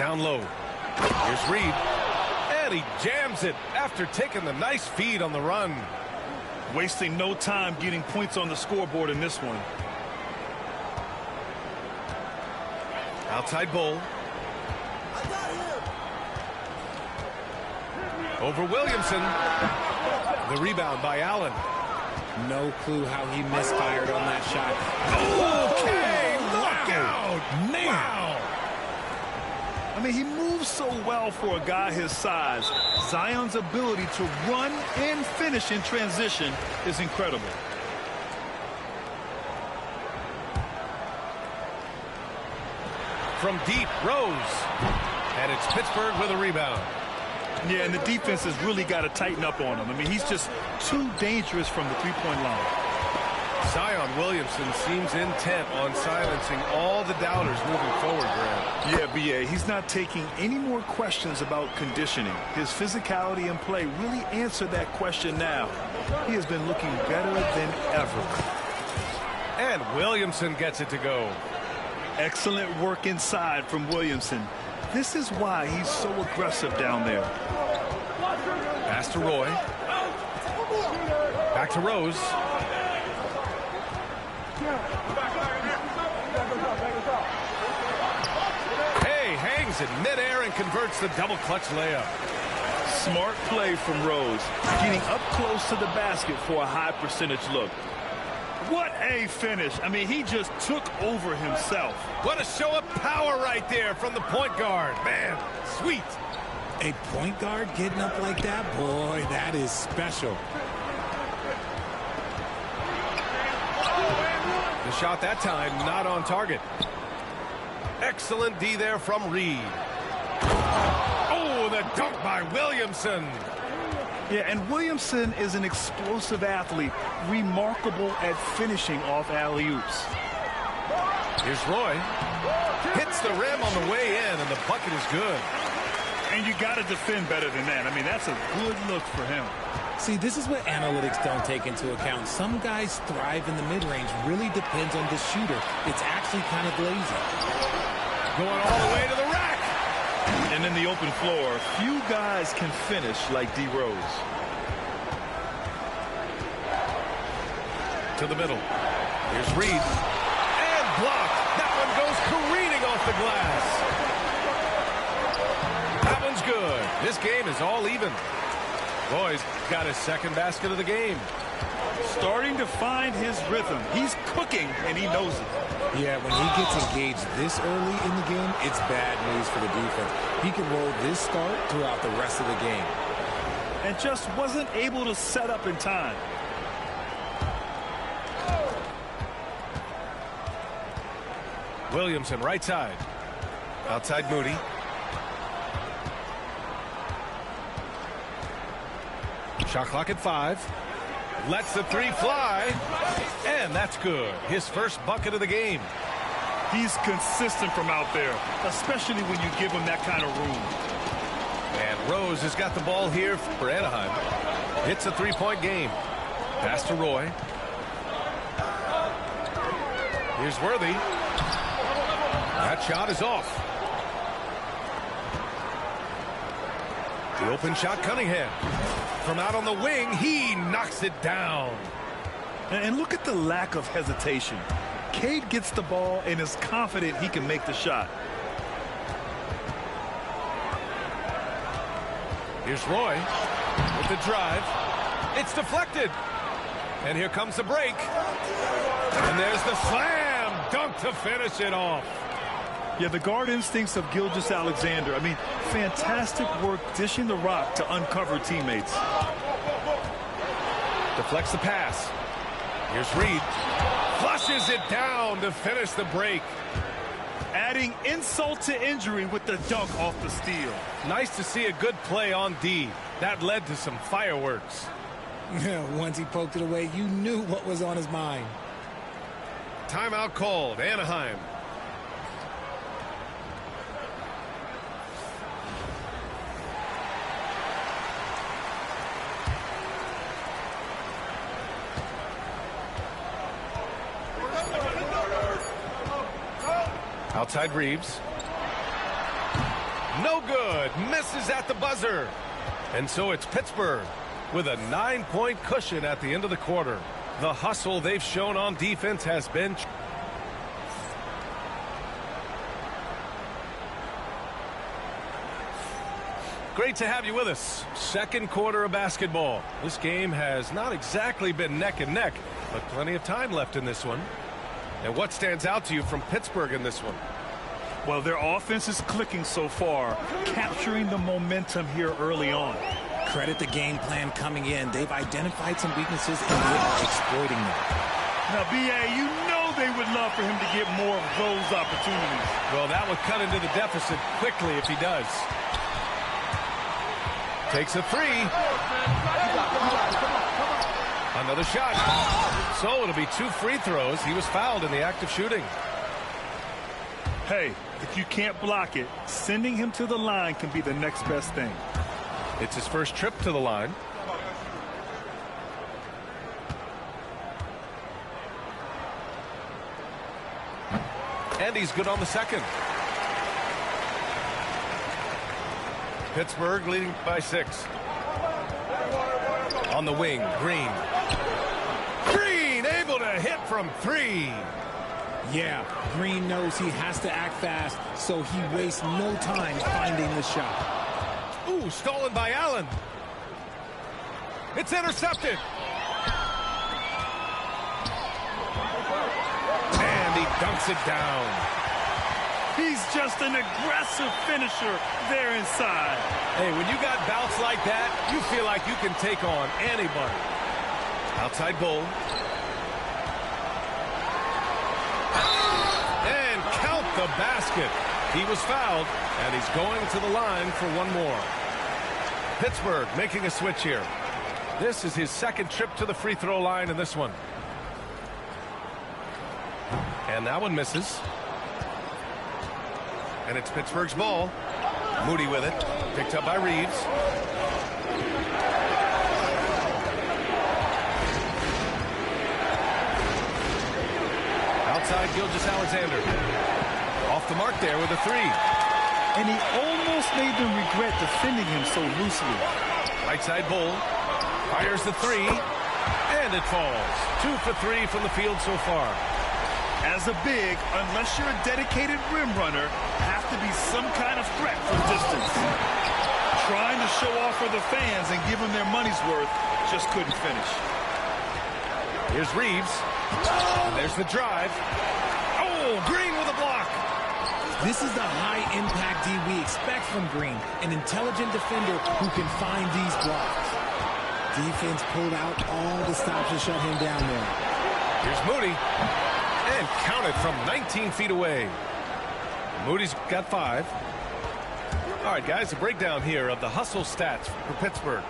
Down low. Here's Reed. And he jams it after taking the nice feed on the run. Wasting no time getting points on the scoreboard in this one. Outside Bull. Over Williamson. The rebound by Allen. No clue how he misfired on that shot. Okay, look out. Man. Wow. I mean, he moves so well for a guy his size. Zion's ability to run and finish in transition is incredible. From deep, Rose. And it's Pittsburgh with a rebound. Yeah, and the defense has really got to tighten up on him. I mean, he's just too dangerous from the three-point line. Zion Williamson seems intent on silencing all the doubters moving forward, Grant. Yeah, B.A., he's not taking any more questions about conditioning. His physicality and play really answered that question now. He has been looking better than ever. And Williamson gets it to go. Excellent work inside from Williamson. This is why he's so aggressive down there. Pass to Roy. Back to Rose. Hey, hangs in midair and converts the double clutch layup. Smart play from Rose, getting up close to the basket for a high percentage look. What a finish. I mean, he just took over himself. What a show of power right there from the point guard. Man, sweet. A point guard getting up like that? Boy, that is special. The shot that time not on target. Excellent D there from Reed. Oh, the dunk by Williamson. Yeah, and Williamson is an explosive athlete, remarkable at finishing off alley-oops. Here's Roy. Hits the rim on the way in, and the bucket is good. And you got to defend better than that. I mean, that's a good look for him. See, this is what analytics don't take into account. Some guys thrive in the mid-range. Really depends on the shooter. It's actually kind of lazy. Going all the way to the rack. And in the open floor, few guys can finish like D. Rose. To the middle. Here's Reed. And blocked. That one goes careening off the glass. That one's good. This game is all even. Roy's got his second basket of the game. Starting to find his rhythm. He's cooking, and he knows it. Yeah, when he gets engaged this early in the game, it's bad news for the defense. He can roll this start throughout the rest of the game. And just wasn't able to set up in time. Williamson, right side. Outside Moody. Shot clock at 5. Lets the three fly. And that's good. His first bucket of the game. He's consistent from out there, especially when you give him that kind of room. And Rose has got the ball here for Anaheim. It's a three-point game. Pass to Roy. Here's Worthy. That shot is off. The open shot, Cunningham. From out on the wing, he knocks it down. And look at the lack of hesitation. Cade gets the ball and is confident he can make the shot. Here's Roy with the drive. It's deflected. And here comes the break. And there's the slam dunk to finish it off. Yeah, the guard instincts of Gilgeous-Alexander. I mean, fantastic work dishing the rock to uncover teammates. Deflects the pass. Here's Reed. Flushes it down to finish the break. Adding insult to injury with the dunk off the steal. Nice to see a good play on D. That led to some fireworks. Once he poked it away, you knew what was on his mind. Timeout called. Anaheim. Outside Reeves. No good. Misses at the buzzer. And so it's Pittsburgh with a 9-point cushion at the end of the quarter. The hustle they've shown on defense has been... Great to have you with us. Second quarter of basketball. This game has not exactly been neck and neck, but plenty of time left in this one. And what stands out to you from Pittsburgh in this one? Well, their offense is clicking so far, capturing the momentum here early on. Credit the game plan coming in. They've identified some weaknesses and they are exploiting them. Now, B.A., you know they would love for him to get more of those opportunities. Well, that would cut into the deficit quickly if he does. Takes a three. Another shot. So it'll be 2 free throws. He was fouled in the act of shooting. Hey, if you can't block it, sending him to the line can be the next best thing. It's his first trip to the line. And he's good on the second. Pittsburgh leading by 6. On the wing, Green. Green able to hit from 3. Yeah, Green knows he has to act fast, so he wastes no time finding the shot. Ooh, stolen by Allen. It's intercepted. And he dunks it down. He's just an aggressive finisher there inside. Hey, when you got bouts like that, you feel like you can take on anybody. Outside Bull. And count the basket. He was fouled, and he's going to the line for one more. Pittsburgh making a switch here. This is his second trip to the free throw line in this one. And that one misses. And it's Pittsburgh's ball. Moody with it. Picked up by Reeves. Outside Gilgeous-Alexander. Off the mark there with a 3. And he almost made them regret defending him so loosely. Right side Bull. Fires the 3. And it falls. 2 for 3 from the field so far. As a big, unless you're a dedicated rim runner, have to be some kind of threat from distance. Trying to show off for the fans and give them their money's worth, just couldn't finish. Here's Reeves. And there's the drive. Oh, Green with a block. This is the high-impact D we expect from Green, an intelligent defender who can find these blocks. Defense pulled out all the stops to shut him down there. Here's Moody. And counted from 19 feet away. Moody's got 5. All right, guys, a breakdown here of the hustle stats for Pittsburgh.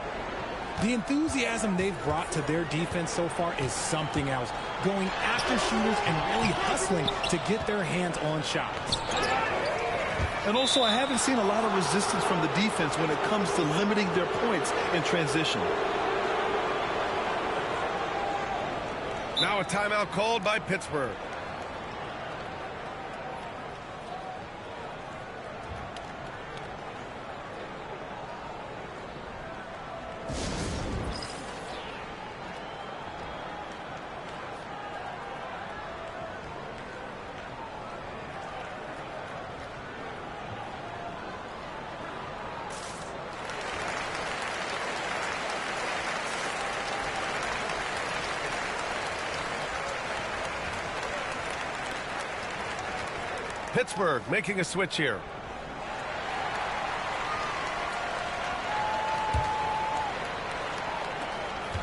The enthusiasm they've brought to their defense so far is something else. Going after shooters and really hustling to get their hands on shots. And also, I haven't seen a lot of resistance from the defense when it comes to limiting their points in transition. Now a timeout called by Pittsburgh. Pittsburgh making a switch here.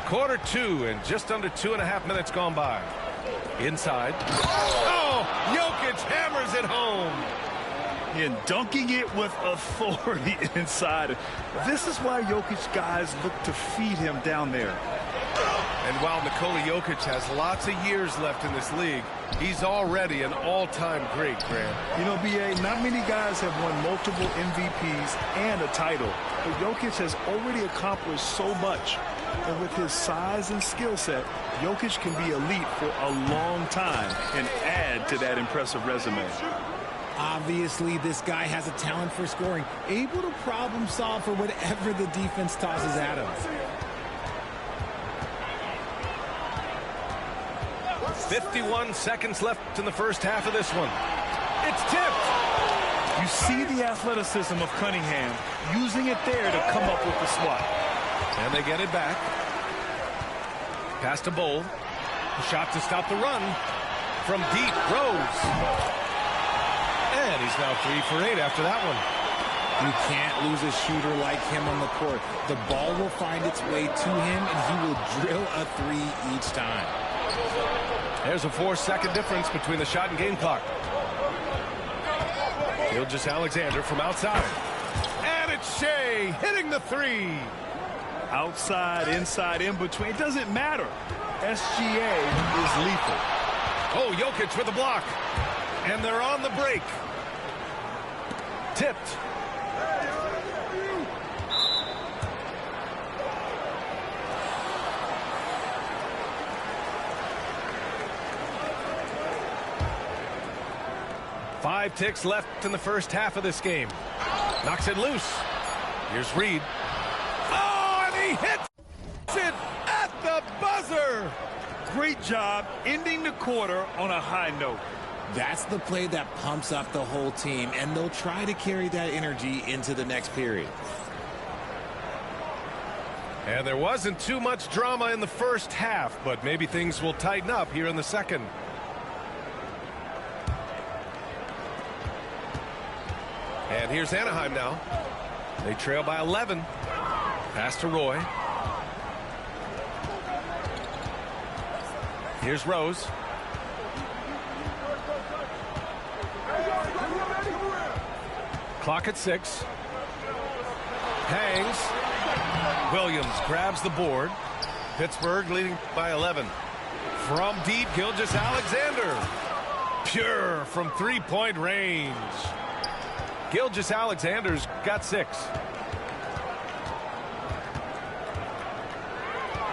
Quarter 2 and just under 2.5 minutes gone by. Inside. Oh, Jokic hammers it home. And dunking it with authority inside. This is why Jokic guys look to feed him down there. And while Nikola Jokic has lots of years left in this league, he's already an all-time great, Grant. You know, B.A., not many guys have won multiple MVPs and a title. But Jokic has already accomplished so much. And with his size and skill set, Jokic can be elite for a long time and add to that impressive resume. Obviously, this guy has a talent for scoring, able to problem solve for whatever the defense tosses at him. 51 seconds left in the first half of this one. It's tipped. You see the athleticism of Cunningham, using it there to come up with the swat. And they get it back. Pass to Bowl. A shot to stop the run. From deep, Rose. And he's now 3 for 8 after that one. You can't lose a shooter like him on the court. The ball will find its way to him, and he will drill a 3 each time. There's a 4-second difference between the shot and game clock. Gilgeous-Alexander from outside. And it's Shea hitting the 3. Outside, inside, in between. It doesn't matter. SGA is lethal. Oh, Jokic with a block. And they're on the break. Tipped. Five ticks left in the first half of this game. Knocks it loose. Here's Reed. Oh, and he hits it at the buzzer. Great job ending the quarter on a high note. That's the play that pumps up the whole team, and they'll try to carry that energy into the next period. And there wasn't too much drama in the first half, but maybe things will tighten up here in the second. And here's Anaheim now. They trail by 11. Pass to Roy. Here's Rose. Clock at 6. Hangs. Williams grabs the board. Pittsburgh leading by 11. From deep, Gilgeous-Alexander. Pure from three-point range. Gilgeous-Alexander's got 6.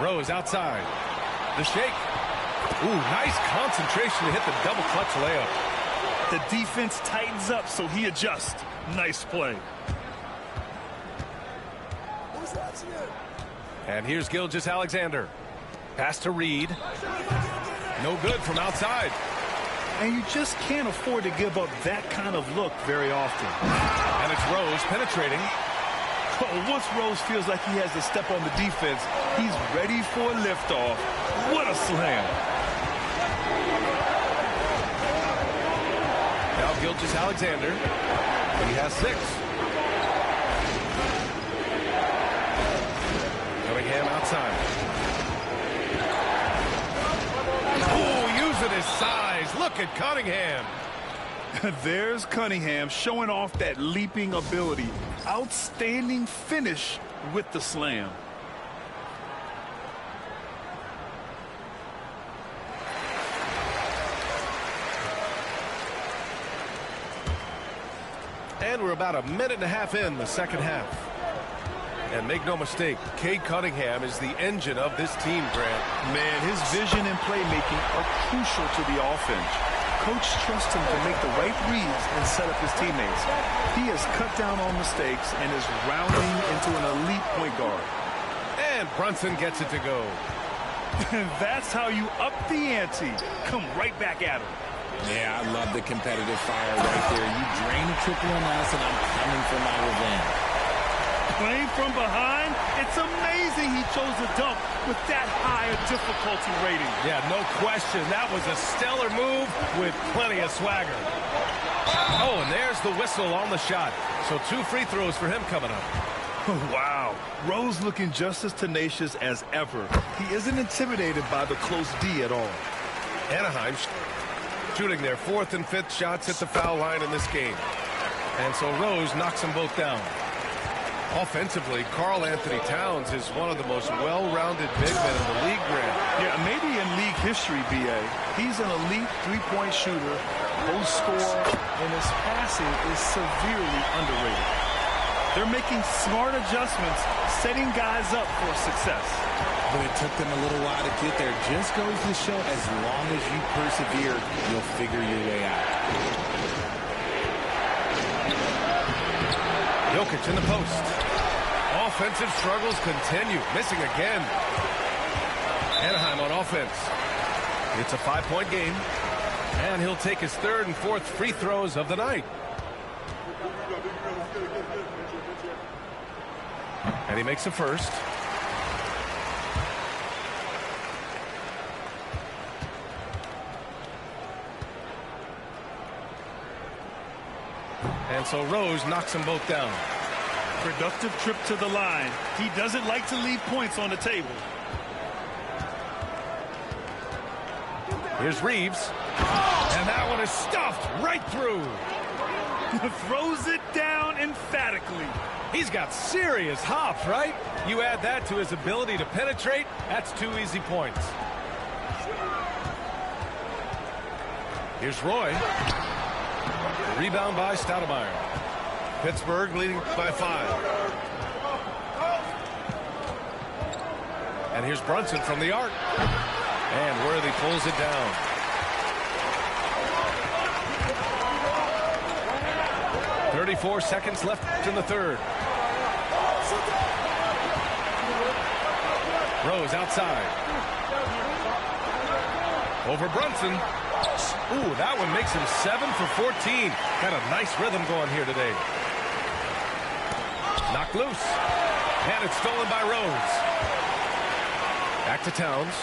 Rose outside. The shake. Ooh, nice concentration to hit the double clutch layup. The defense tightens up, so he adjusts. Nice play. And here's Gilgeous-Alexander. Pass to Reed. No good from outside. And you just can't afford to give up that kind of look very often. And it's Rose penetrating. Oh, once Rose feels like he has to step on the defense, he's ready for a liftoff. What a slam. Now Gilgeous-Alexander. He has 6. Cunningham outside. Oh, using his size. Look at Cunningham. There's Cunningham showing off that leaping ability. Outstanding finish with the slam. And we're about a minute and a half in the second half. And make no mistake, Cade Cunningham is the engine of this team, Grant. Man, his vision and playmaking are crucial to the offense. Coach trusts him to make the right reads and set up his teammates. He has cut down on mistakes and is rounding into an elite point guard. And Brunson gets it to go. That's how you up the ante. Come right back at him. Yeah, I love the competitive fire right there. You drain a triple on us, and I'm coming for my revenge. Playing from behind, it's amazing he chose to dunk with that high a difficulty rating. Yeah, no question. That was a stellar move with plenty of swagger. Oh, and there's the whistle on the shot. So 2 free throws for him coming up. Wow. Rose looking just as tenacious as ever. He isn't intimidated by the close D at all. Anaheim shooting their 4th and 5th shots at the foul line in this game. And so Rose knocks them both down. Offensively, Karl Anthony Towns is one of the most well-rounded big men in the league, Grant. Yeah, maybe in league history, B.A. He's an elite three-point shooter, post scorer, and his passing is severely underrated. They're making smart adjustments, setting guys up for success. But it took them a little while to get there. Just goes to show, as long as you persevere, you'll figure your way out. Jokic in the post. Offensive struggles continue. Missing again. Anaheim on offense. It's a 5-point game. And he'll take his third and fourth free throws of the night. And he makes a first. And so Rose knocks them both down. Productive trip to the line. He doesn't like to leave points on the table. Here's Reeves. And that one is stuffed right through. Throws it down emphatically. He's got serious hops, right? You add that to his ability to penetrate, that's 2 easy points. Here's Roy. Rebound by Stoudemire. Pittsburgh leading by 5. And here's Brunson from the arc. And Worthy pulls it down. .34 seconds left in the third. Rose outside. Over Brunson. Ooh, that one makes him 7 for 14. Got a nice rhythm going here today. Knocked loose. And it's stolen by Rose. Back to Towns.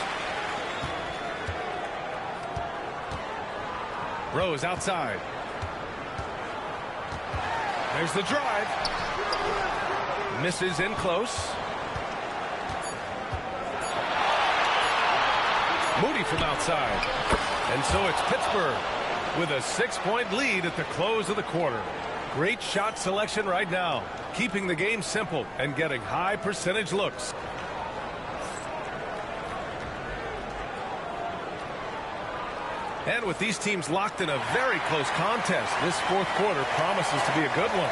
Rose outside. There's the drive. Misses in close. Moody from outside. And so it's Pittsburgh with a 6-point lead at the close of the quarter. Great shot selection right now, keeping the game simple and getting high percentage looks. And with these teams locked in a very close contest, this fourth quarter promises to be a good one.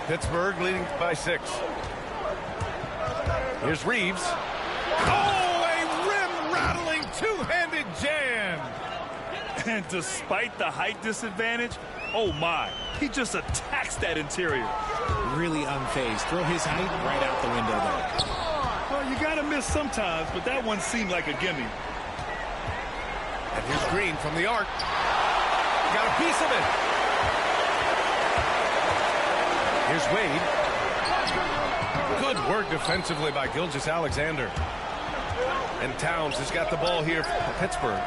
Pittsburgh leading by 6. Here's Reeves. Oh, a rim-rattling two-handed jam. And despite the height disadvantage, oh my, he just attacks that interior. Really unfazed. Throw his height right out the window there. Well, you gotta miss sometimes, but that one seemed like a gimme. And here's Green from the arc. Got a piece of it. Here's Wade. Good work defensively by Gilgeous-Alexander. And Towns has got the ball here for Pittsburgh.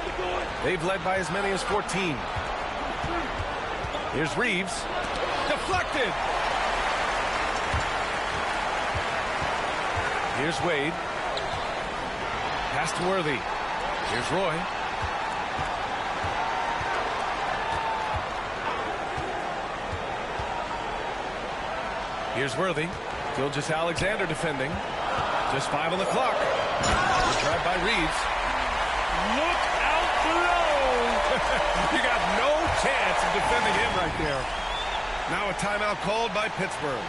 They've led by as many as 14. Here's Reeves. Deflected. Here's Wade. Pass to Worthy. Here's Roy. Here's Worthy. Gilgeous-Alexander defending. Just 5 on the clock. Good drive by Reeves. Look out below! You got no chance of defending him right there. Now a timeout called by Pittsburgh.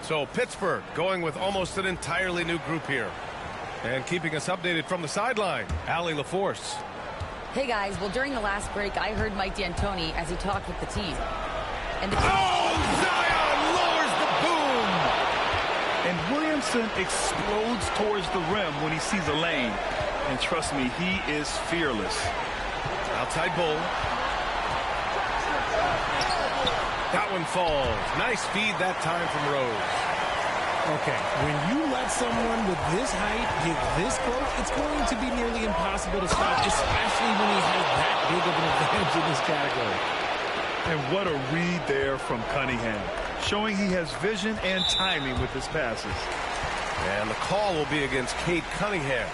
So Pittsburgh going with almost an entirely new group here. And keeping us updated from the sideline, Allie LaForce. Hey guys, well during the last break I heard Mike D'Antoni as he talked with the team. And Zion lowers the boom! And Williamson explodes towards the rim when he sees a lane. And trust me, he is fearless. Outside Bull. That one falls. Nice feed that time from Rose. Okay, when you let someone with this height get this close, it's going to be nearly impossible to stop, especially when he has that big of an advantage in this category. And what a read there from Cunningham, showing he has vision and timing with his passes. And the call will be against Cade Cunningham.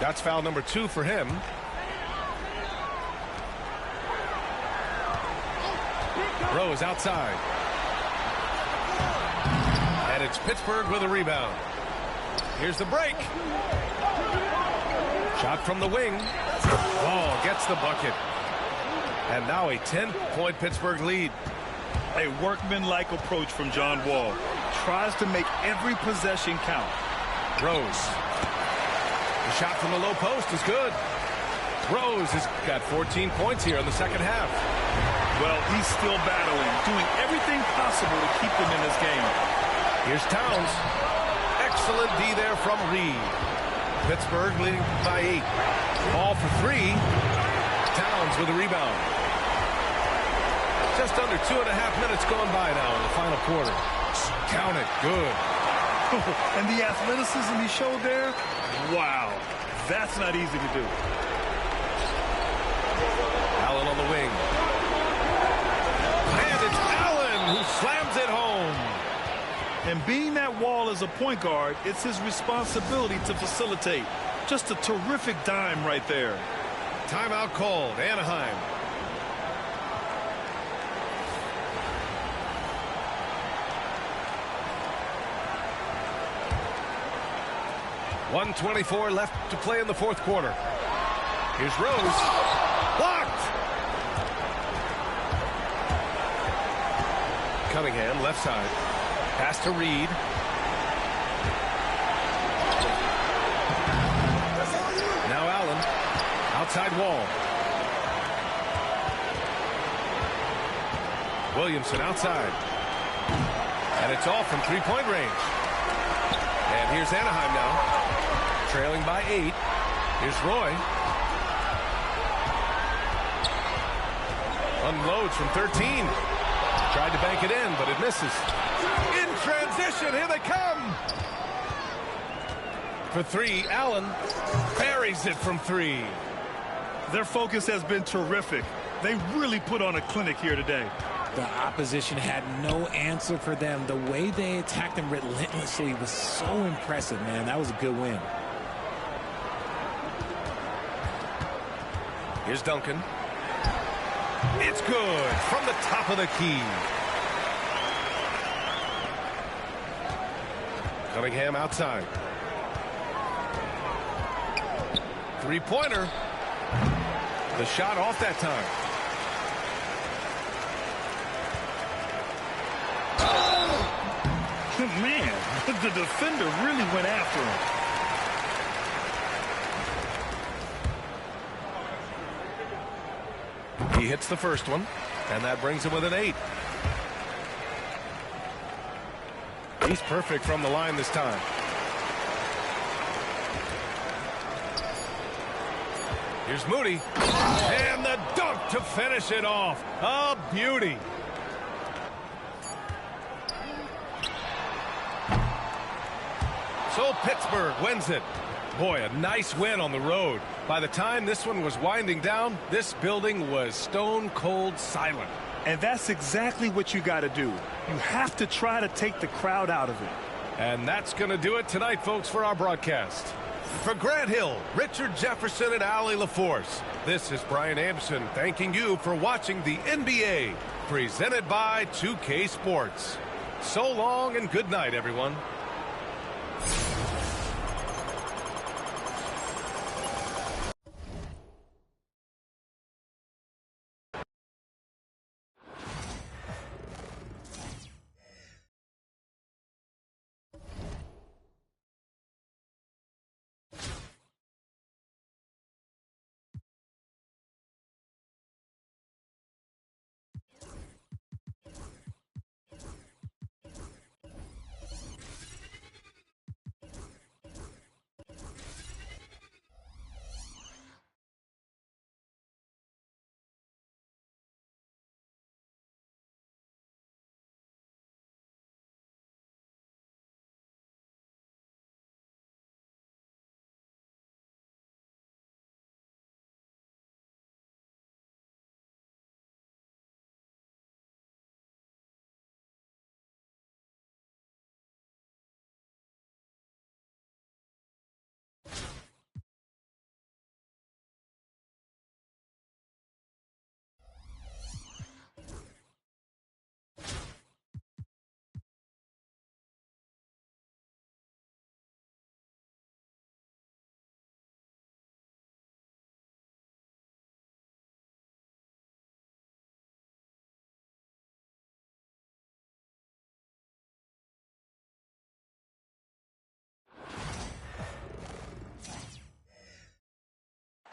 That's foul number 2 for him. Rose outside. And it's Pittsburgh with a rebound. Here's the break. Shot from the wing. Wall gets the bucket. And now a 10-point Pittsburgh lead. A workmanlike approach from John Wall. Tries to make every possession count. Rose. The shot from the low post is good. Rose has got 14 points here in the second half. Well, he's still battling, doing everything possible to keep them in this game. Here's Towns. Excellent D there from Reed. Pittsburgh leading by 8. Ball for 3. Towns with a rebound. Just under 2.5 minutes going by now in the final quarter. Count it. Good. And the athleticism he showed there, wow. That's not easy to do. Allen on the wing. And it's Allen who slams it home. And being that Wall is a point guard, it's his responsibility to facilitate. Just a terrific dime right there. Timeout called. Anaheim. .124 left to play in the fourth quarter. Here's Rose. Blocked. Cunningham, left side. Pass to Reed. Now Allen. Outside Wall. Williamson outside. And it's off from three-point range. And here's Anaheim now. Trailing by 8. Here's Roy. Unloads from 13. Tried to bank it in, but it misses. In transition, here they come. For 3, Allen buries it from 3. Their focus has been terrific. They really put on a clinic here today. The opposition had no answer for them. The way they attacked them relentlessly was so impressive, man. That was a good win. Here's Duncan. It's good from the top of the key. Cunningham outside. Three-pointer. The shot off that time. Man, the defender really went after him. He hits the first one, and that brings him with an 8. He's perfect from the line this time. Here's Moody. And the dunk to finish it off. A beauty. So Pittsburgh wins it. Boy, a nice win on the road. By the time this one was winding down, this building was stone cold silent. And that's exactly what you got to do. You have to try to take the crowd out of it. And that's going to do it tonight, folks, for our broadcast. For Grant Hill, Richard Jefferson, and Allie LaForce, this is Brian Anderson thanking you for watching the NBA, presented by 2K Sports. So long and good night, everyone.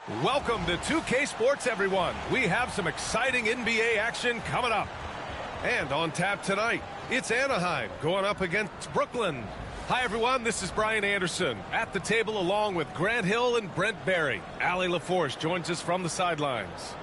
Welcome to 2K Sports, everyone. We have some exciting NBA action coming up. And on tap tonight, it's Anaheim going up against Brooklyn. Hi, everyone. This is Brian Anderson at the table along with Grant Hill and Brent Barry. Allie LaForce joins us from the sidelines.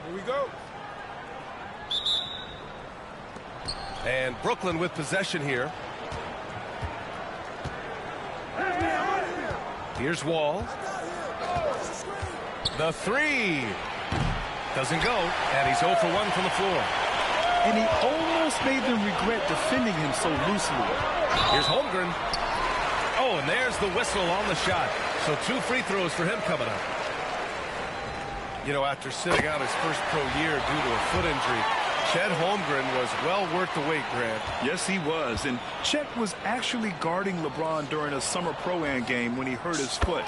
Here we go. And Brooklyn with possession here. Here's Wall. The three. Doesn't go, and he's 0 for 1 from the floor. And he almost made them regret defending him so loosely. Here's Holmgren. Oh, and there's the whistle on the shot. So 2 free throws for him coming up. You know, after sitting out his first pro year due to a foot injury, Chet Holmgren was well worth the wait, Grant. Yes, he was. And Chet was actually guarding LeBron during a summer Pro-Am game when he hurt his foot.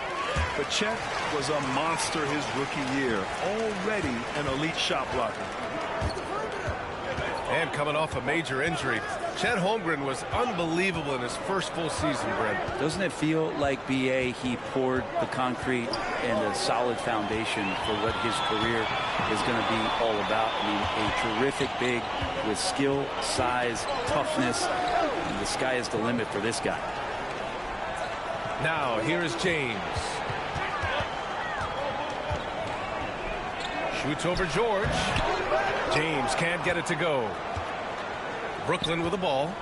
But Chet was a monster his rookie year, already an elite shot blocker. And coming off a major injury, Chet Holmgren was unbelievable in his first full season, Brent. Doesn't it feel like, B.A., he poured the concrete and a solid foundation for what his career is going to be all about? I mean, a terrific big with skill, size, toughness. And the sky is the limit for this guy. Now, here is James. Shoots over George. James can't get it to go. Brooklyn with the ball.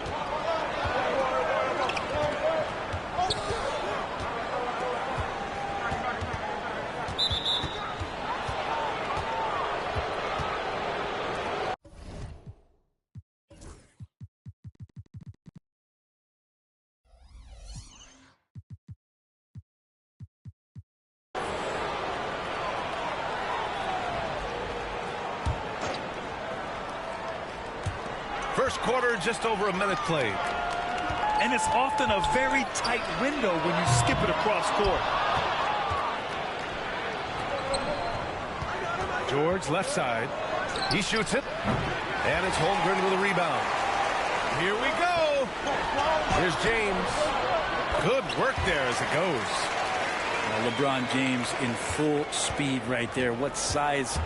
First quarter, just over a minute played. And it's often a very tight window when you skip it across court. George, left side. He shoots it. And it's Holmgren with a rebound. Here we go. Here's James. Good work there as it goes. Well, LeBron James in full speed right there. What size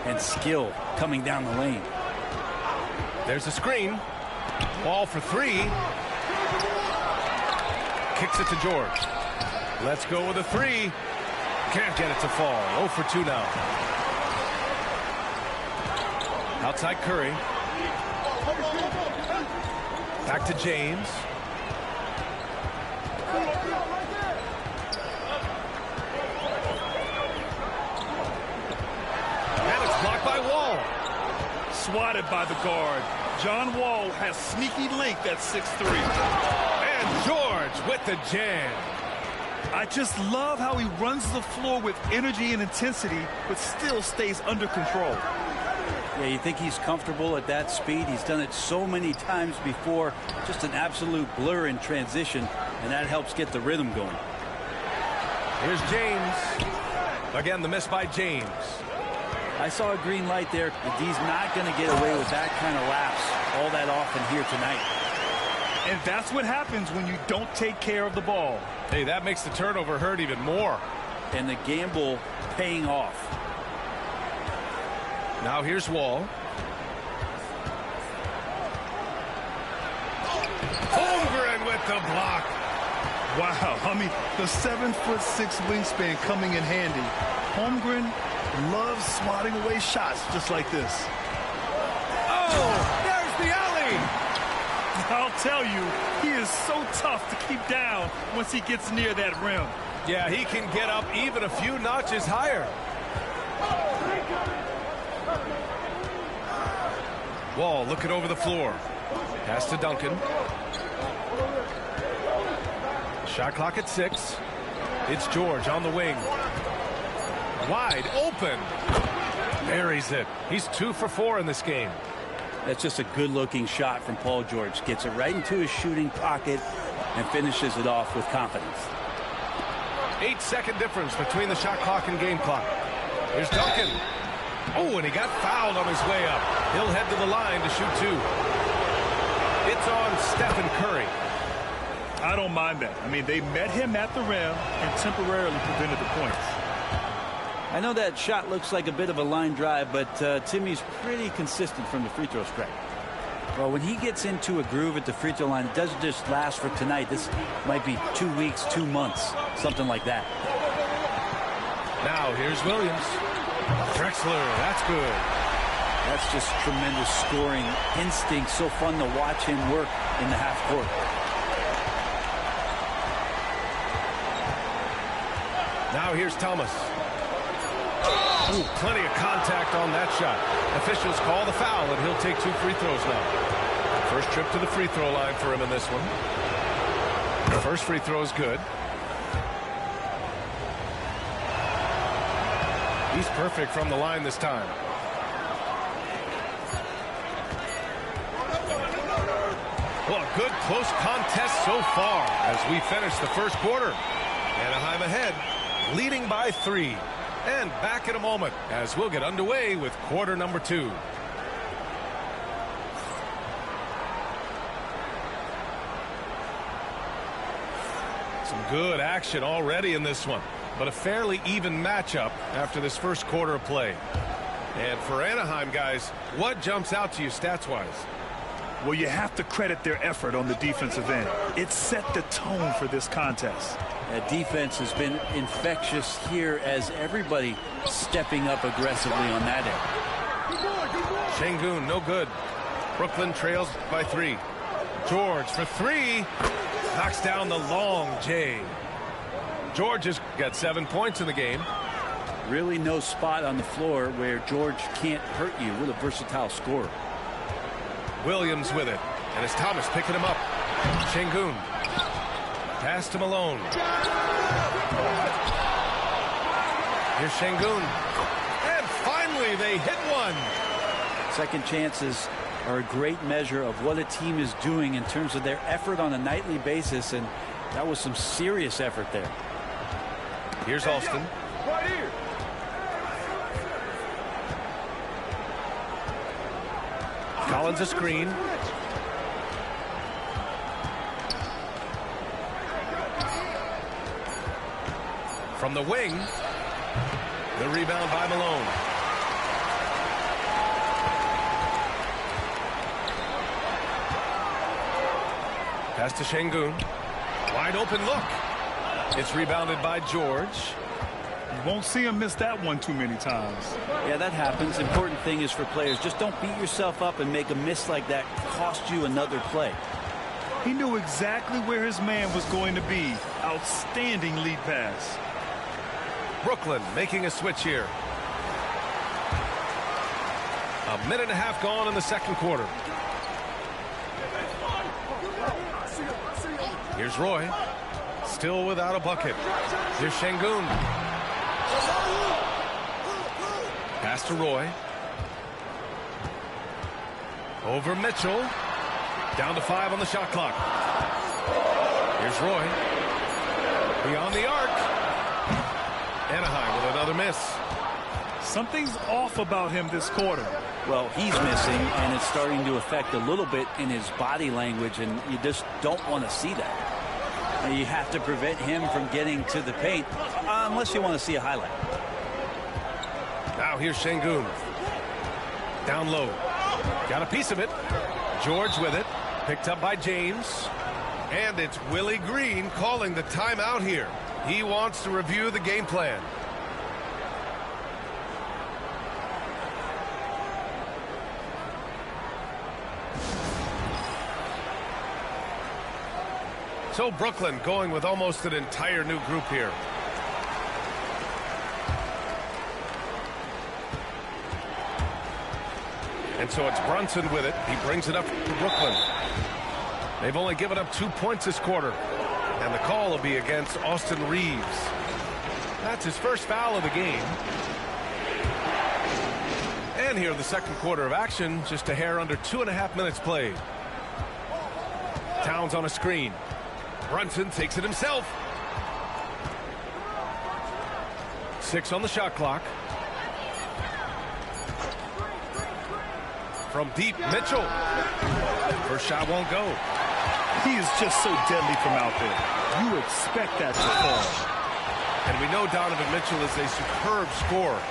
and skill coming down the lane. There's a screen. Ball for 3. Kicks it to George. Let's go with a 3. Can't get it to fall. 0 for 2 now. Outside Curry. Back to James. And it's blocked by Wall. Swatted by the guard. John Wall has sneaky length at 6'3". And George with the jam. I just love how he runs the floor with energy and intensity, but still stays under control. Yeah, you think he's comfortable at that speed. He's done it so many times before. Just an absolute blur in transition, and that helps get the rhythm going. Here's James. Again, the miss by James. I saw a green light there. D's not going to get away with that kind of lapse all that often here tonight. And that's what happens when you don't take care of the ball. Hey, that makes the turnover hurt even more. And the gamble paying off. Now here's Wall. Holmgren with the block. Wow, I mean, the 7'6" wingspan coming in handy. Holmgren loves swatting away shots just like this. Oh, there's the alley. I'll tell you, he is so tough to keep down once he gets near that rim. Yeah, he can get up even a few notches higher. Wall looking over the floor. Pass to Duncan. Shot clock at 6. It's George on the wing. Wide open. Buries it. He's 2 for 4 in this game. That's just a good-looking shot from Paul George. Gets it right into his shooting pocket and finishes it off with confidence. 8-second difference between the shot clock and game clock. Here's Duncan. Oh, and he got fouled on his way up. He'll head to the line to shoot 2. It's on Stephen Curry. I don't mind that. I mean, they met him at the rim and temporarily prevented the points. I know that shot looks like a bit of a line drive, but Timmy's pretty consistent from the free throw stripe. Well, when he gets into a groove at the free throw line, it doesn't just last for tonight. This might be 2 weeks, 2 months, something like that. Now here's Williams. Drexler, that's good. That's just tremendous scoring instinct. So fun to watch him work in the half court. Now here's Thomas. Ooh, plenty of contact on that shot. Officials call the foul, and he'll take 2 free throws now. First trip to the free throw line for him in this one. The first free throw is good. He's perfect from the line this time. Well, a good close contest so far as we finish the first quarter. Anaheim ahead, leading by 3. And back in a moment as we'll get underway with quarter number 2. Some good action already in this one, but a fairly even matchup after this first quarter of play. And for Anaheim, guys, what jumps out to you stats-wise? Well, you have to credit their effort on the defensive end. It set the tone for this contest. That defense has been infectious here as everybody stepping up aggressively on that end. Şengün, no good. Brooklyn trails by 3. George for 3. Knocks down the long J. George has got 7 points in the game. Really no spot on the floor where George can't hurt you with a versatile scorer. Williams with it. And it's Thomas picking him up. Şengün. Pass to Malone. Here's Şengün. And finally they hit one. Second chances are a great measure of what a team is doing in terms of their effort on a nightly basis, and that was some serious effort there. Here's Alston. Right here. Collins a screen. From the wing, the rebound by Malone. Pass to Şengün. Wide open look. It's rebounded by George. You won't see him miss that one too many times. Yeah, that happens. Important thing is for players, just don't beat yourself up and make a miss like that cost you another play. He knew exactly where his man was going to be. Outstanding lead pass. Brooklyn making a switch here. A minute and a half gone in the second quarter. Here's Roy. Still without a bucket. Here's Şengün. Pass to Roy. Over Mitchell. Down to 5 on the shot clock. Here's Roy. Beyond the arc. Anaheim with another miss. Something's off about him this quarter. Well, he's missing, and it's starting to affect a little bit in his body language, and you just don't want to see that. You have to prevent him from getting to the paint, unless you want to see a highlight. Now here's Şengün. Down low. Got a piece of it. George with it. Picked up by James. And it's Willie Green calling the timeout here. He wants to review the game plan. So Brooklyn going with almost an entire new group here. And so it's Brunson with it. He brings it up to Brooklyn. They've only given up 2 points this quarter. And the call will be against Austin Reeves. That's his first foul of the game. And here in the second quarter of action, just a hair under 2.5 minutes played. Towns on a screen. Brunson takes it himself. 6 on the shot clock. From deep, Mitchell. First shot won't go. He is just so deadly from out there. You expect that to fall. And we know Donovan Mitchell is a superb scorer.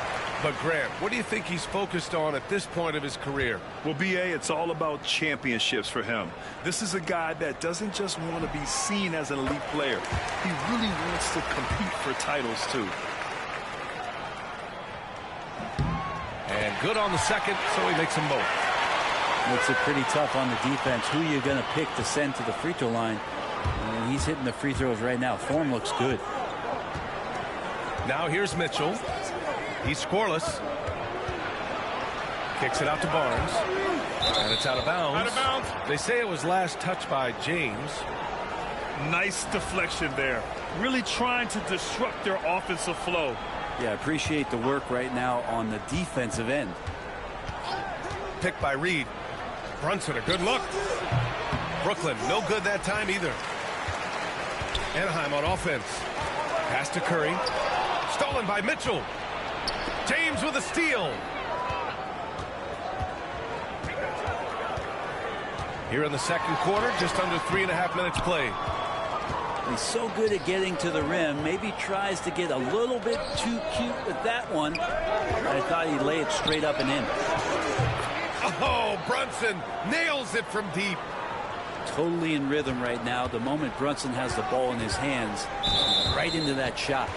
But, Grant, what do you think he's focused on at this point of his career? Well, B.A., it's all about championships for him. This is a guy that doesn't just want to be seen as an elite player. He really wants to compete for titles, too. And good on the second, so he makes them both. Makes it pretty tough on the defense. Who you're going to pick to send to the free throw line. And he's hitting the free throws right now. Form looks good. Now here's Mitchell. He's scoreless. Kicks it out to Barnes. And it's out of bounds. Out of bounds. They say it was last touched by James. Nice deflection there. Really trying to disrupt their offensive flow. Yeah, appreciate the work right now on the defensive end. Picked by Reed. Brunson, a good look. Brooklyn, no good that time either. Anaheim on offense. Pass to Curry. Stolen by Mitchell. James with a steal. Here in the second quarter, just under 3.5 minutes played. He's so good at getting to the rim. Maybe tries to get a little bit too cute with that one. I thought he'd lay it straight up and in. Oh, Brunson nails it from deep. Totally in rhythm right now. The moment Brunson has the ball in his hands, right into that shot.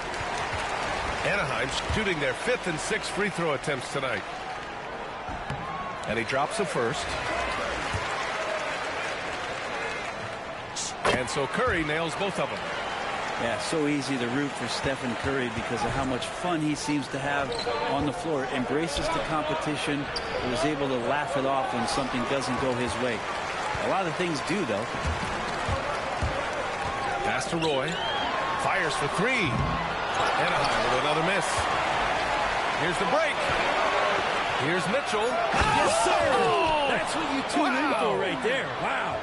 Anaheim shooting their 5th and 6th free throw attempts tonight. And he drops the first. And so Curry nails both of them. Yeah, so easy to root for Stephen Curry because of how much fun he seems to have on the floor. Embraces the competition. Was able to laugh it off when something doesn't go his way. A lot of things do, though. Pass to Roy. Fires for 3. Anaheim with another miss. Here's the break. Here's Mitchell. Yes, sir! Oh! That's what you tune in for right there. Wow.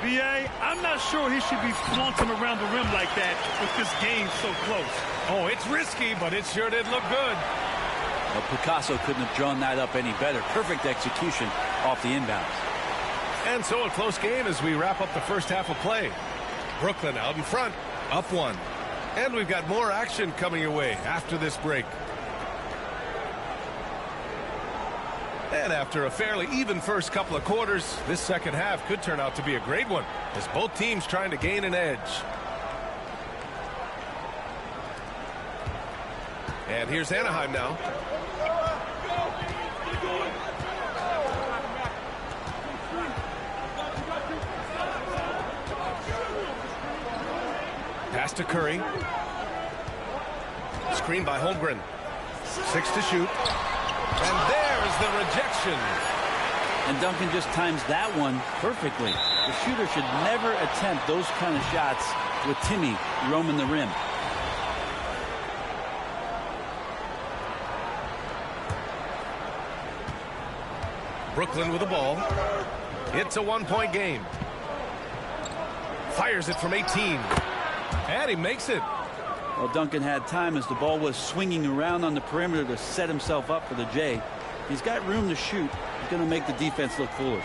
B.A., I'm not sure he should be flaunting around the rim like that with this game so close. Oh, it's risky, but it sure did look good. Well, Picasso couldn't have drawn that up any better. Perfect execution off the inbounds. And so a close game as we wrap up the first half of play. Brooklyn out in front, up 1. And we've got more action coming your way after this break. And after a fairly even first couple of quarters, this second half could turn out to be a great one as both teams trying to gain an edge. And here's Anaheim now. Pass to Curry. Screen by Holmgren. 6 to shoot. And there's the rejection. And Duncan just times that one perfectly. The shooter should never attempt those kind of shots with Timmy roaming the rim. Brooklyn with the ball. It's a 1-point game. Fires it from 18. And he makes it. Well, Duncan had time as the ball was swinging around on the perimeter to set himself up for the J. He's got room to shoot. He's going to make the defense look foolish.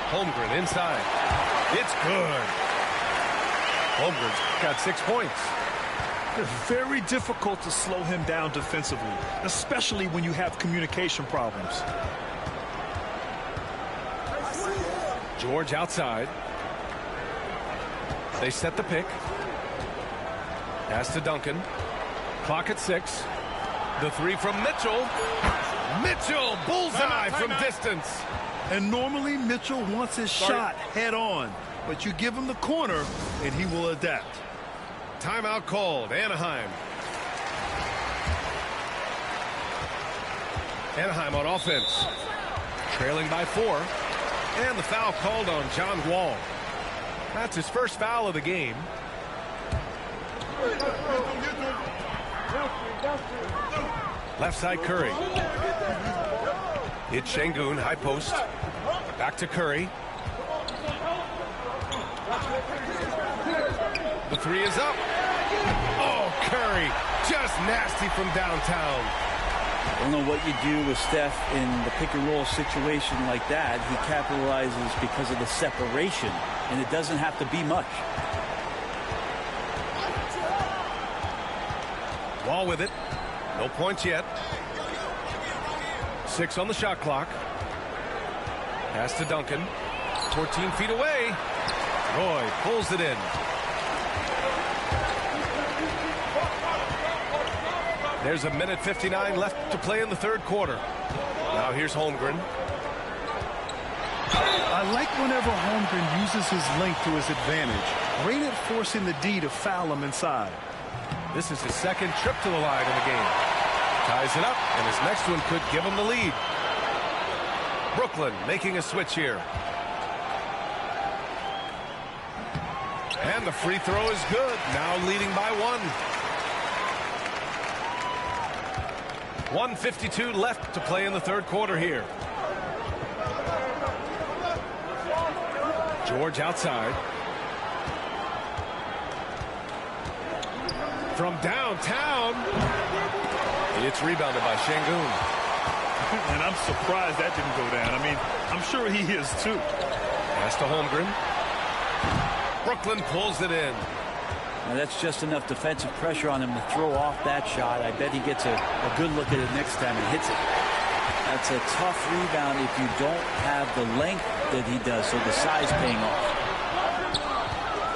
Holmgren inside. It's good. Holmgren's got 6 points. It's very difficult to slow him down defensively, especially when you have communication problems. George outside. They set the pick. Pass to Duncan. Clock at 6. The 3 from Mitchell. Mitchell, bullseye from distance. And normally Mitchell wants his shot head on, but you give him the corner and he will adapt. Timeout called. Anaheim. Anaheim on offense. Trailing by 4. And the foul called on John Wall. That's his first foul of the game. Left side Curry. It's Şengün, high post. Back to Curry. The three is up. Oh, Curry, just nasty from downtown. I don't know what you do with Steph in the pick-and-roll situation like that. He capitalizes because of the separation, and it doesn't have to be much. Wall with it. No points yet. 6 on the shot clock. Pass to Duncan. 14 feet away. Roy pulls it in. There's a minute 59 left to play in the third quarter. Now here's Holmgren. I like whenever Holmgren uses his length to his advantage. Great at forcing the D to foul him inside. This is his second trip to the line in the game. Ties it up, and his next one could give him the lead. Brooklyn making a switch here. And the free throw is good. Now leading by 1. 1:52 left to play in the third quarter here. George outside. From downtown. It's rebounded by Şengün. And I'm surprised that didn't go down. I mean, I'm sure he is too. Pass to Holmgren. Brooklyn pulls it in. Now that's just enough defensive pressure on him to throw off that shot. I bet he gets a good look at it next time and hits it. That's a tough rebound if you don't have the length that he does, so the size paying off.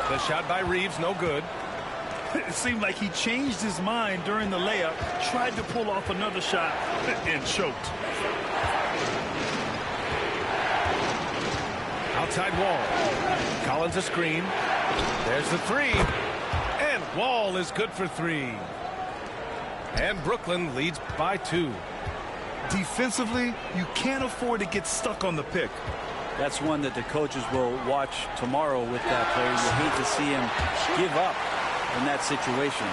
The shot by Reeves, no good. It seemed like he changed his mind during the layup, tried to pull off another shot, and choked. Outside Wall. Collins a screen. There's the three. And Wall is good for 3. And Brooklyn leads by 2. Defensively, you can't afford to get stuck on the pick. That's one that the coaches will watch tomorrow with that player. You hate to see him give up in that situation.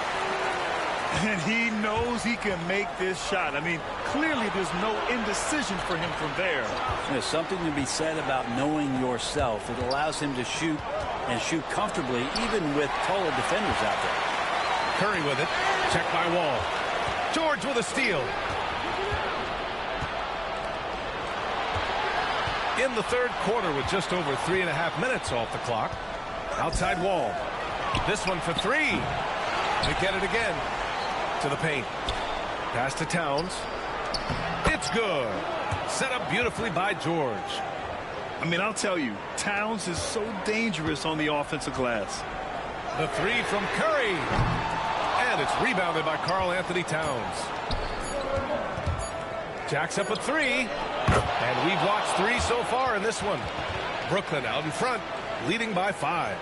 And he knows he can make this shot. I mean, clearly there's no indecision for him from there. There's something to be said about knowing yourself. It allows him to shoot and shoot comfortably, even with taller defenders out there. Curry with it. Check by Wall. George with a steal. In the third quarter with just over 3.5 minutes off the clock. Outside Wall. This one for 3. They get it again. To the paint. Pass to Towns. It's good. Set up beautifully by George. I mean, I'll tell you, Towns is so dangerous on the offensive glass. The 3 from Curry. And it's rebounded by Karl Anthony Towns. Jacks up a 3. And we've watched 3 so far in this one. Brooklyn out in front, leading by 5.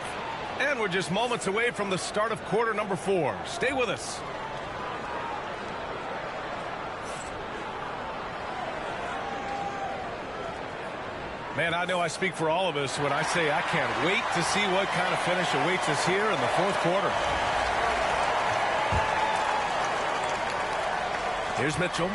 And we're just moments away from the start of quarter number 4. Stay with us. Man, I know I speak for all of us when I say I can't wait to see what kind of finish awaits us here in the fourth quarter. Here's Mitchell.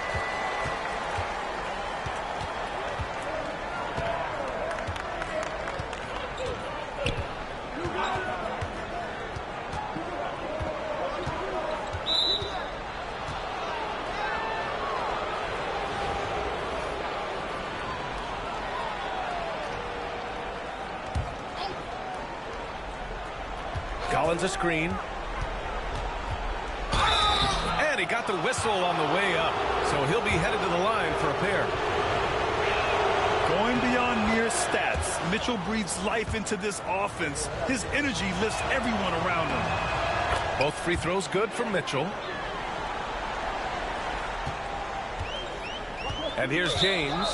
Collins a screen. And he got the whistle on the way up. So he'll be headed to the line for a pair. Going beyond mere stats, Mitchell breathes life into this offense. His energy lifts everyone around him. Both free throws good from Mitchell. And here's James.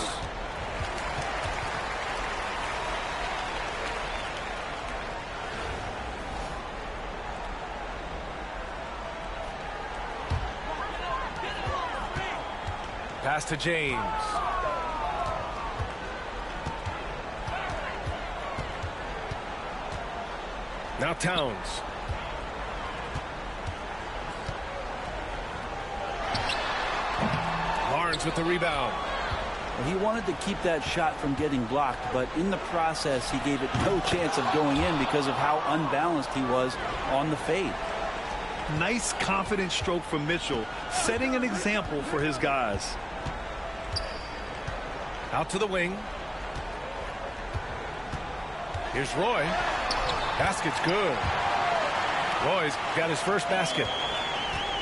Pass to James. Now Towns. Barnes with the rebound. He wanted to keep that shot from getting blocked, but in the process, he gave it no chance of going in because of how unbalanced he was on the fade. Nice, confident stroke from Mitchell, setting an example for his guys. Out to the wing. Here's Roy. Basket's good. Roy's got his first basket.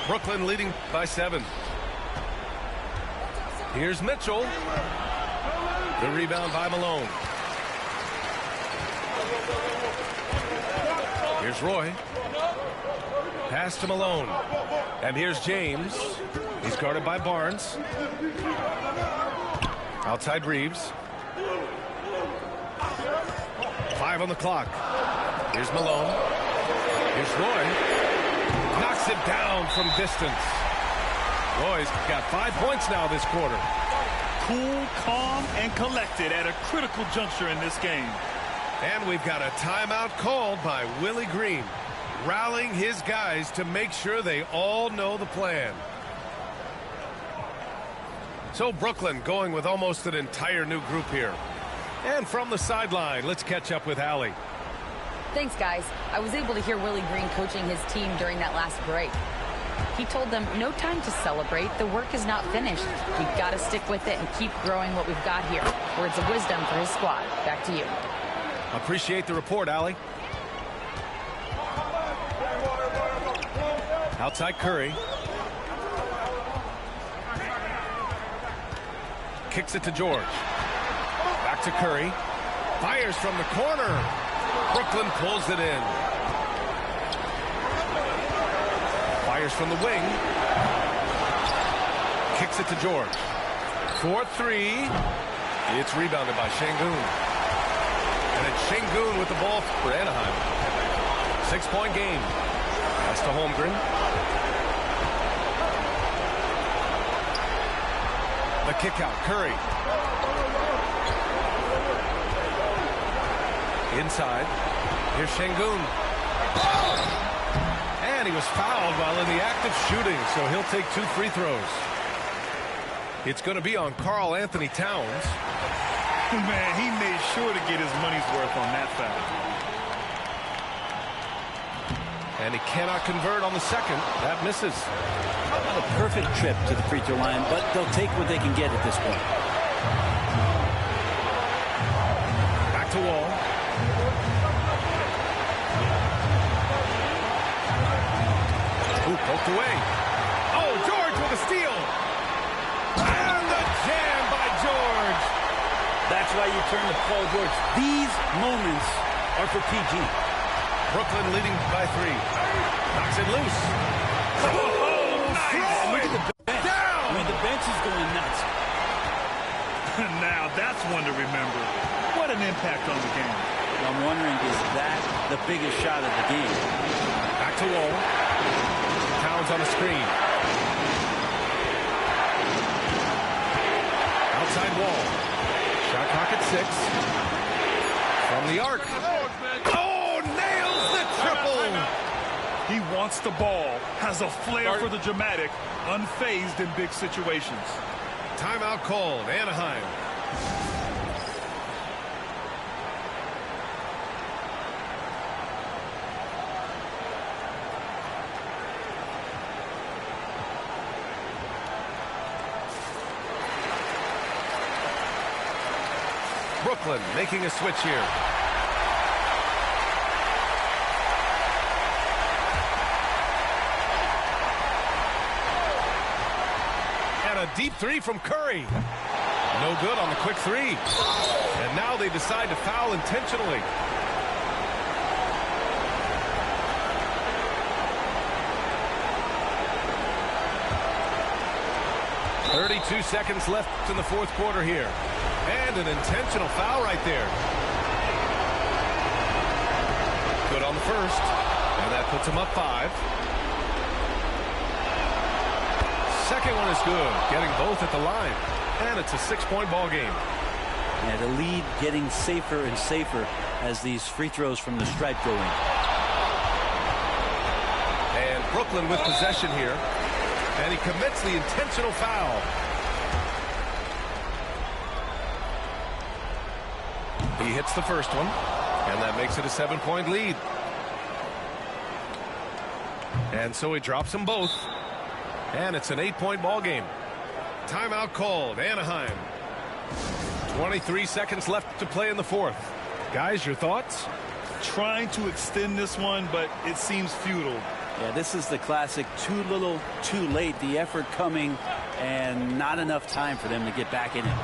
Brooklyn leading by 7. Here's Mitchell. The rebound by Malone. Here's Roy. Pass to Malone. And here's James. He's guarded by Barnes. Outside Reeves. 5 on the clock. Here's Malone. Here's Roy. Knocks it down from distance. Roy's got 5 points now this quarter. Cool, calm, and collected at a critical juncture in this game. And we've got a timeout called by Willie Green, rallying his guys to make sure they all know the plan. So Brooklyn going with almost an entire new group here. And from the sideline, let's catch up with Allie. Thanks, guys. I was able to hear Willie Green coaching his team during that last break. He told them, no time to celebrate. The work is not finished. We've got to stick with it and keep growing what we've got here. Words of wisdom for his squad. Back to you. Appreciate the report, Allie. Outside Curry. Kicks it to George. Back to Curry. Fires from the corner. Brooklyn pulls it in. Fires from the wing. Kicks it to George. 4-3. It's rebounded by Şengün. And it's Şengün with the ball for Anaheim. 6-point game. Pass to Holmgren. The kick out. Curry. Inside. Here's Şengün. And he was fouled while in the act of shooting, so he'll take 2 free throws. It's going to be on Karl Anthony Towns. Man, he made sure to get his money's worth on that foul. And he cannot convert on the second. That misses. Not a perfect trip to the free throw line, but they'll take what they can get at this point. Back to Wall. Ooh, poked away. Oh, George with a steal. And the jam by George. That's why you turn to Paul George. These moments are for PG. Brooklyn leading by 3. Knocks it loose. Oh, nice. Look at the bench. Down. I mean, the bench is going nuts. Now that's one to remember. What an impact on the game. I'm wondering, is that the biggest shot of the game? Back to Wall. Towns on the screen. Outside Wall. Shot clock at 6. From the arc. Oh, nails the triple. He wants the ball, has a flair for the dramatic, unfazed in big situations. Timeout called. Anaheim. Brooklyn making a switch here. And a deep 3 from Curry. No good on the quick 3. And now they decide to foul intentionally. .32 seconds left in the fourth quarter here. And an intentional foul right there. Good on the first. And that puts him up 5. Second one is good. Getting both at the line. And it's a 6-point ball game. Yeah, the lead getting safer and safer as these free throws from the stripe go in. And Brooklyn with possession here. And he commits the intentional foul. He hits the first one, and that makes it a 7-point lead. And so he drops them both, and it's an 8-point ball game. Timeout called, Anaheim. 23 seconds left to play in the fourth. Guys, your thoughts? Trying to extend this one, but it seems futile. Yeah, this is the classic too little, too late. The effort coming and not enough time for them to get back in it.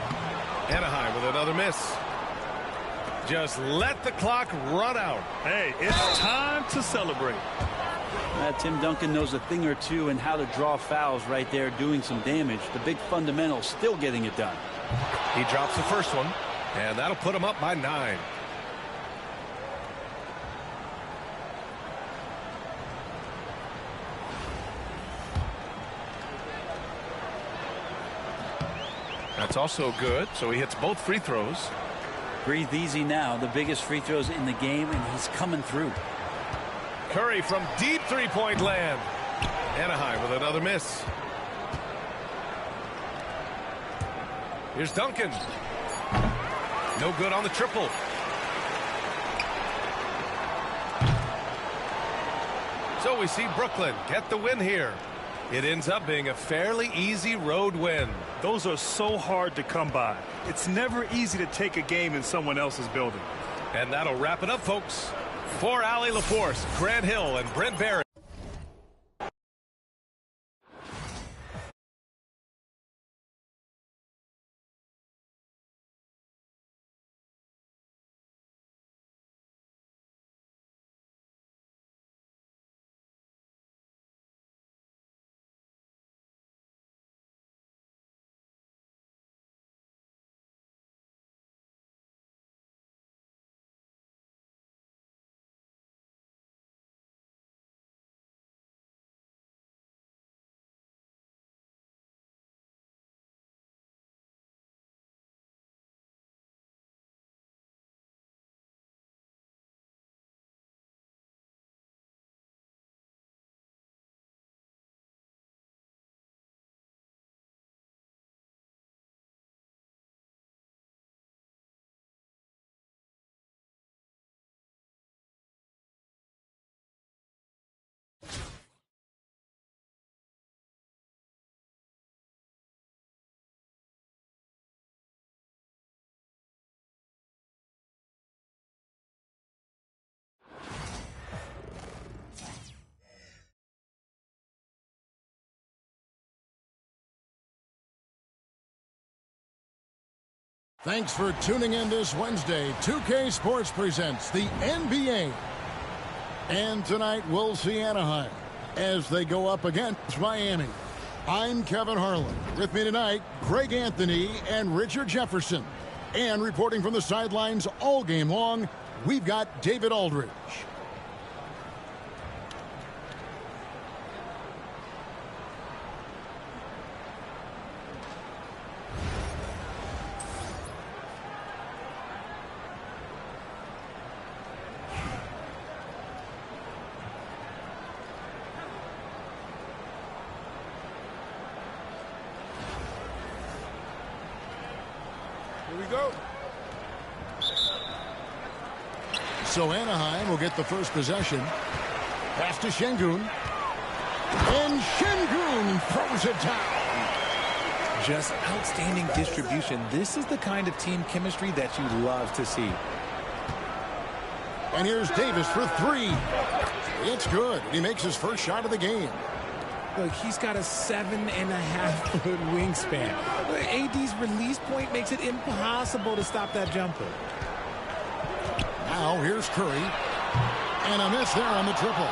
Anaheim with another miss. Just let the clock run out. Hey, it's time to celebrate. Tim Duncan knows a thing or two in how to draw fouls right there, doing some damage. The big fundamental still getting it done. He drops the first one, and that'll put him up by 9. That's also good, so he hits both free throws. Breathe easy now. The biggest free throws in the game, and he's coming through. Curry from deep three-point land. Anaheim with another miss. Here's Duncan. No good on the triple. So we see Brooklyn get the win here. It ends up being a fairly easy road win. Those are so hard to come by. It's never easy to take a game in someone else's building. And that'll wrap it up, folks. For Allie LaForce, Grant Hill, and Brent Barrett. Thanks for tuning in this Wednesday. 2K Sports presents the NBA. And tonight we'll see Anaheim as they go up against Miami. I'm Kevin Harlan. With me tonight, Greg Anthony and Richard Jefferson. And reporting from the sidelines all game long, we've got David Aldridge. Here we go. So Anaheim will get the first possession. Pass to Şengün. And Şengün throws it down. Just outstanding distribution. This is the kind of team chemistry that you love to see. And here's Davis for three. It's good. He makes his first shot of the game. Look, he's got a 7.5-foot wingspan. AD's release point makes it impossible to stop that jumper. Now here's Curry. And a miss there on the triple.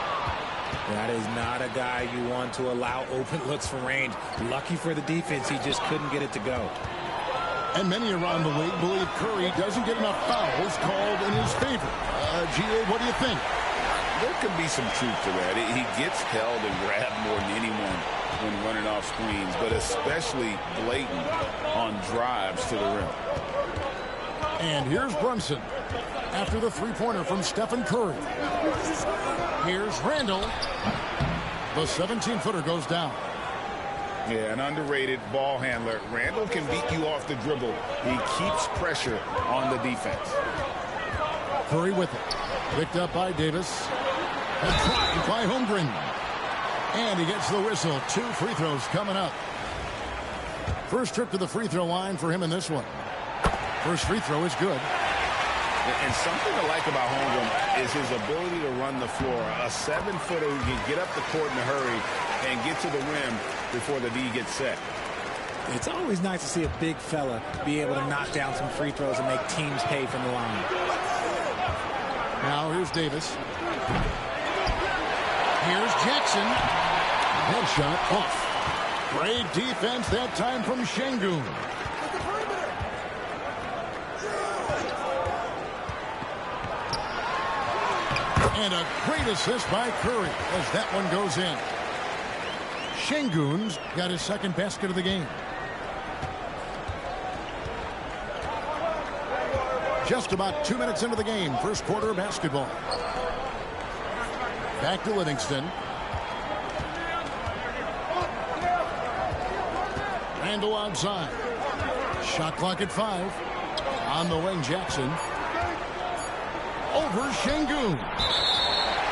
That is not a guy you want to allow open looks from range. Lucky for the defense, he just couldn't get it to go. And many around the league believe Curry doesn't get enough fouls called in his favor. GA, what do you think? There could be some truth to that. He gets held and grabbed more than anyone when running off screens, but especially blatant on drives to the rim. And here's Brunson after the three-pointer from Stephen Curry. Here's Randall. The 17-footer goes down. Yeah, an underrated ball handler. Randall can beat you off the dribble. He keeps pressure on the defense. Curry with it. Picked up by Davis. And tried by Holmgren. And he gets the whistle. 2 free throws coming up. First trip to the free throw line for him in this one. First free throw is good. And something I like about Holmgren is his ability to run the floor. A 7-footer who can get up the court in a hurry and get to the rim before the D gets set. It's always nice to see a big fella be able to knock down some free throws and make teams pay from the line. Now here's Davis. Here's Jackson. Headshot off. Great defense that time from Şengün. And a great assist by Curry as that one goes in. Şengün's got his second basket of the game. Just about 2 minutes into the game. First quarter of basketball. Back to Livingston. Randall outside. Shot clock at 5. On the wing, Jackson. Over Şengün.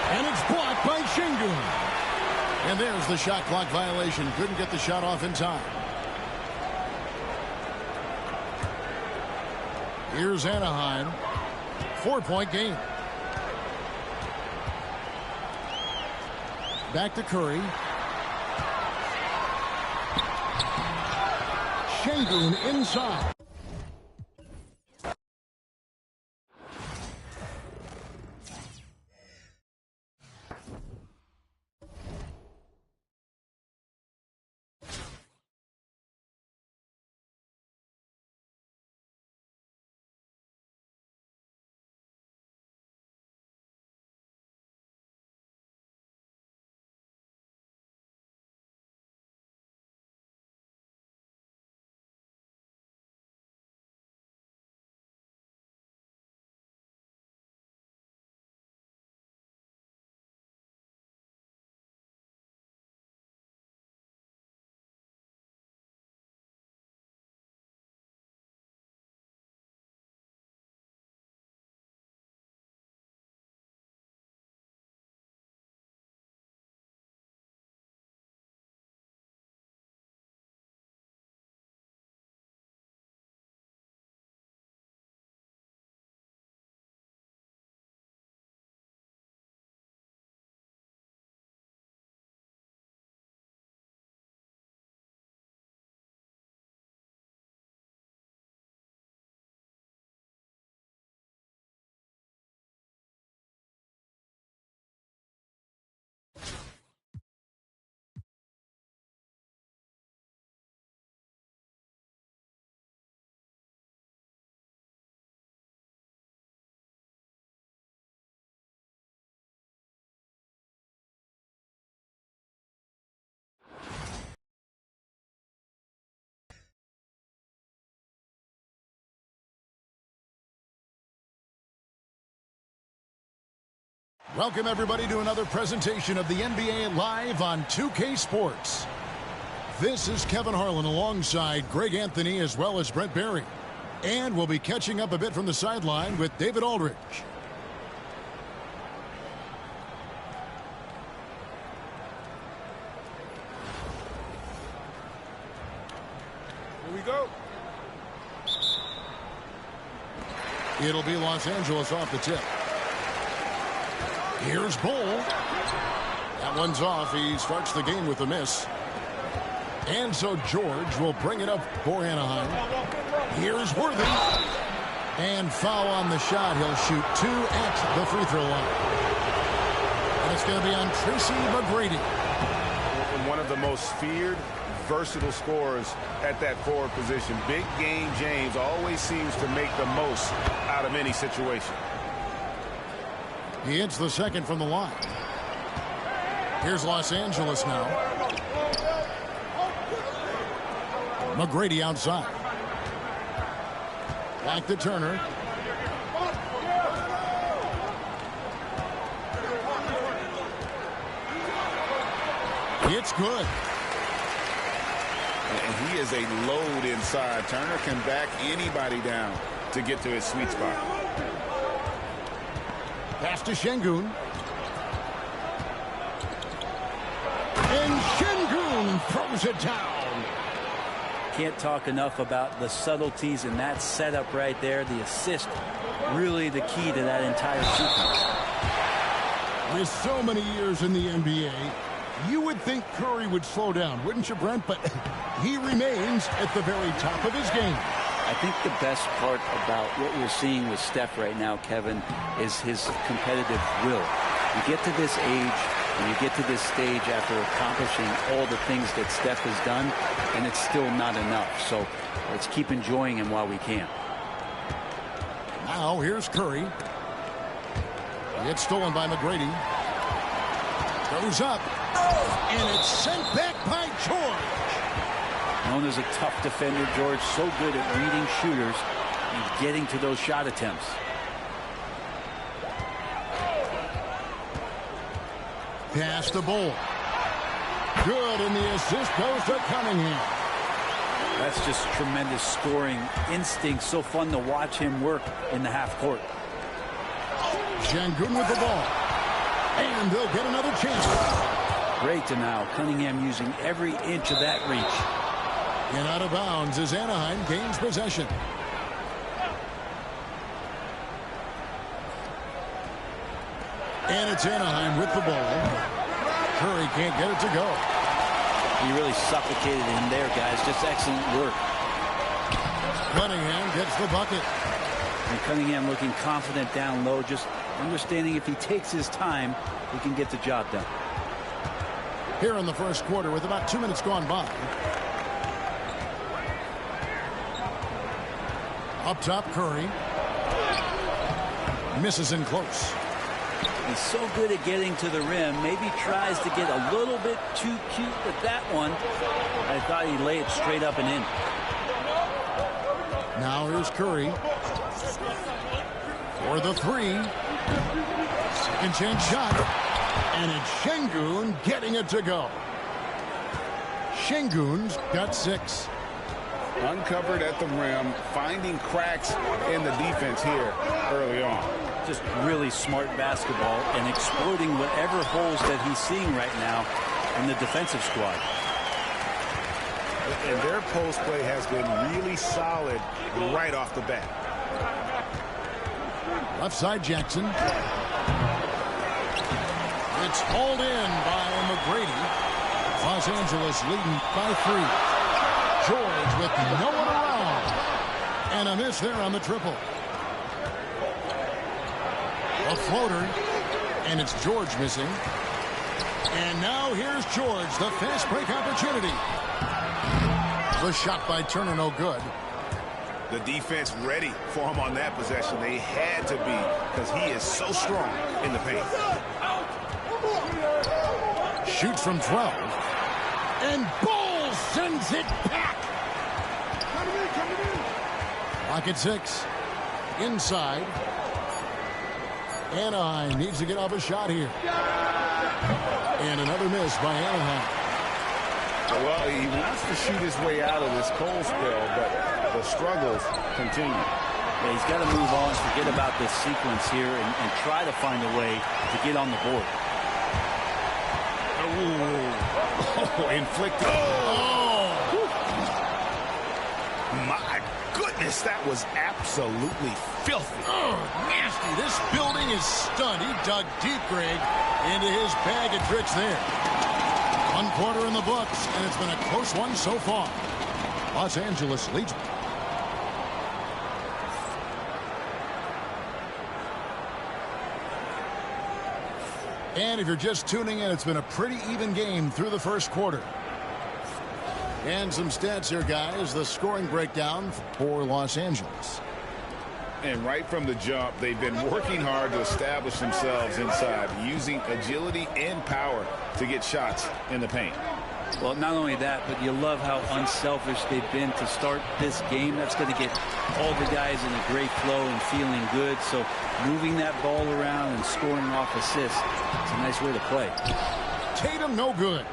And it's blocked by Şengün. And there's the shot clock violation. Couldn't get the shot off in time. Here's Anaheim. 4-point game. Back to Curry. Şengün inside. Welcome, everybody, to another presentation of the NBA live on 2K Sports. This is Kevin Harlan alongside Greg Anthony as well as Brent Barry. And we'll be catching up a bit from the sideline with David Aldridge. Here we go. It'll be Los Angeles off the tip. Here's Bull. That one's off. He starts the game with a miss. And so George will bring it up for Anaheim. Here's Worthy. And foul on the shot. He'll shoot 2 at the free throw line. And it's going to be on Tracy McGrady. One of the most feared, versatile scorers at that forward position. Big game James always seems to make the most out of any situation. He hits the second from the line. Here's Los Angeles now. McGrady outside. Back to Turner. It's good. And he is a load inside. Turner can back anybody down to get to his sweet spot. Pass to Şengün. And Şengün throws it down. Can't talk enough about the subtleties in that setup right there. The assist, really the key to that entire sequence. With so many years in the NBA, you would think Curry would slow down, wouldn't you, Brent? But he remains at the very top of his game. I think the best part about what we're seeing with Steph right now, Kevin, is his competitive will. You get to this age, and you get to this stage after accomplishing all the things that Steph has done, and it's still not enough. So let's keep enjoying him while we can. Now here's Curry. It's stolen by McGrady. Goes up. And it's sent back by George. Known as a tough defender, George, so good at reading shooters and getting to those shot attempts. Pass the ball. Good, and the assist goes to Cunningham. That's just tremendous scoring instinct. So fun to watch him work in the half court. Şengün with the ball. And they'll get another chance. Great to now. Cunningham using every inch of that reach. And out of bounds as Anaheim gains possession. And it's Anaheim with the ball. Curry can't get it to go. He really suffocated him there, guys. Just excellent work. Cunningham gets the bucket. And Cunningham looking confident down low, just understanding if he takes his time, he can get the job done. Here in the first quarter with about 2 minutes gone by. Up top, Curry. Misses in close. He's so good at getting to the rim. Maybe tries to get a little bit too cute with that one. I thought he'd lay it straight up and in. Now here's Curry. For the three. Second chance shot. And it's Şengün getting it to go. Şengün's got 6. Uncovered at the rim, finding cracks in the defense here early on. Just really smart basketball and exploiting whatever holes that he's seeing right now in the defensive squad. And their post play has been really solid right off the bat. Left side, Jackson. It's hauled in by McGrady. Los Angeles leading by 3. George with no one around. And a miss there on the triple. A floater. And it's George missing. And now here's George, the fast break opportunity. The shot by Turner, no good. The defense ready for him on that possession. They had to be, because he is so strong in the paint. Shoots from 12. And Ball sends it back. Lock at 6. Inside. Anaheim needs to get off a shot here. And another miss by Anaheim. Well, he wants to shoot his way out of this cold spell, but the struggles continue. Yeah, he's got to move on, forget about this sequence here, and try to find a way to get on the board. Oh, inflicted. Oh! My goodness, that was absolutely filthy. Oh, nasty. This building is stunned. He dug deep, Greg, into his bag of tricks there. 1 quarter in the books, and it's been a close one so far. Los Angeles leads. And if you're just tuning in, it's been a pretty even game through the first quarter. And some stats here, guys. The scoring breakdown for Los Angeles. And right from the jump, they've been working hard to establish themselves inside, using agility and power to get shots in the paint. Well, not only that, but you love how unselfish they've been to start this game. That's going to get all the guys in a great flow and feeling good. So moving that ball around and scoring off assists, it's a nice way to play. Tatum, no good.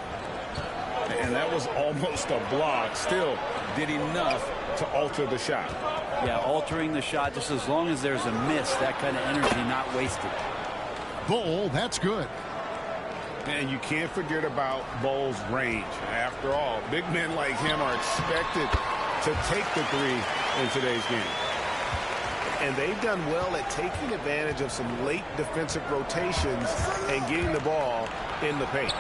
And that that was almost a block. Still did enough to alter the shot. Yeah, altering the shot, just as long as there's a miss, that kind of energy not wasted. Bull, that's good. And you can't forget about Bull's range. After all, big men like him are expected to take the three in today's game. And they've done well at taking advantage of some late defensive rotations and getting the ball in the paint.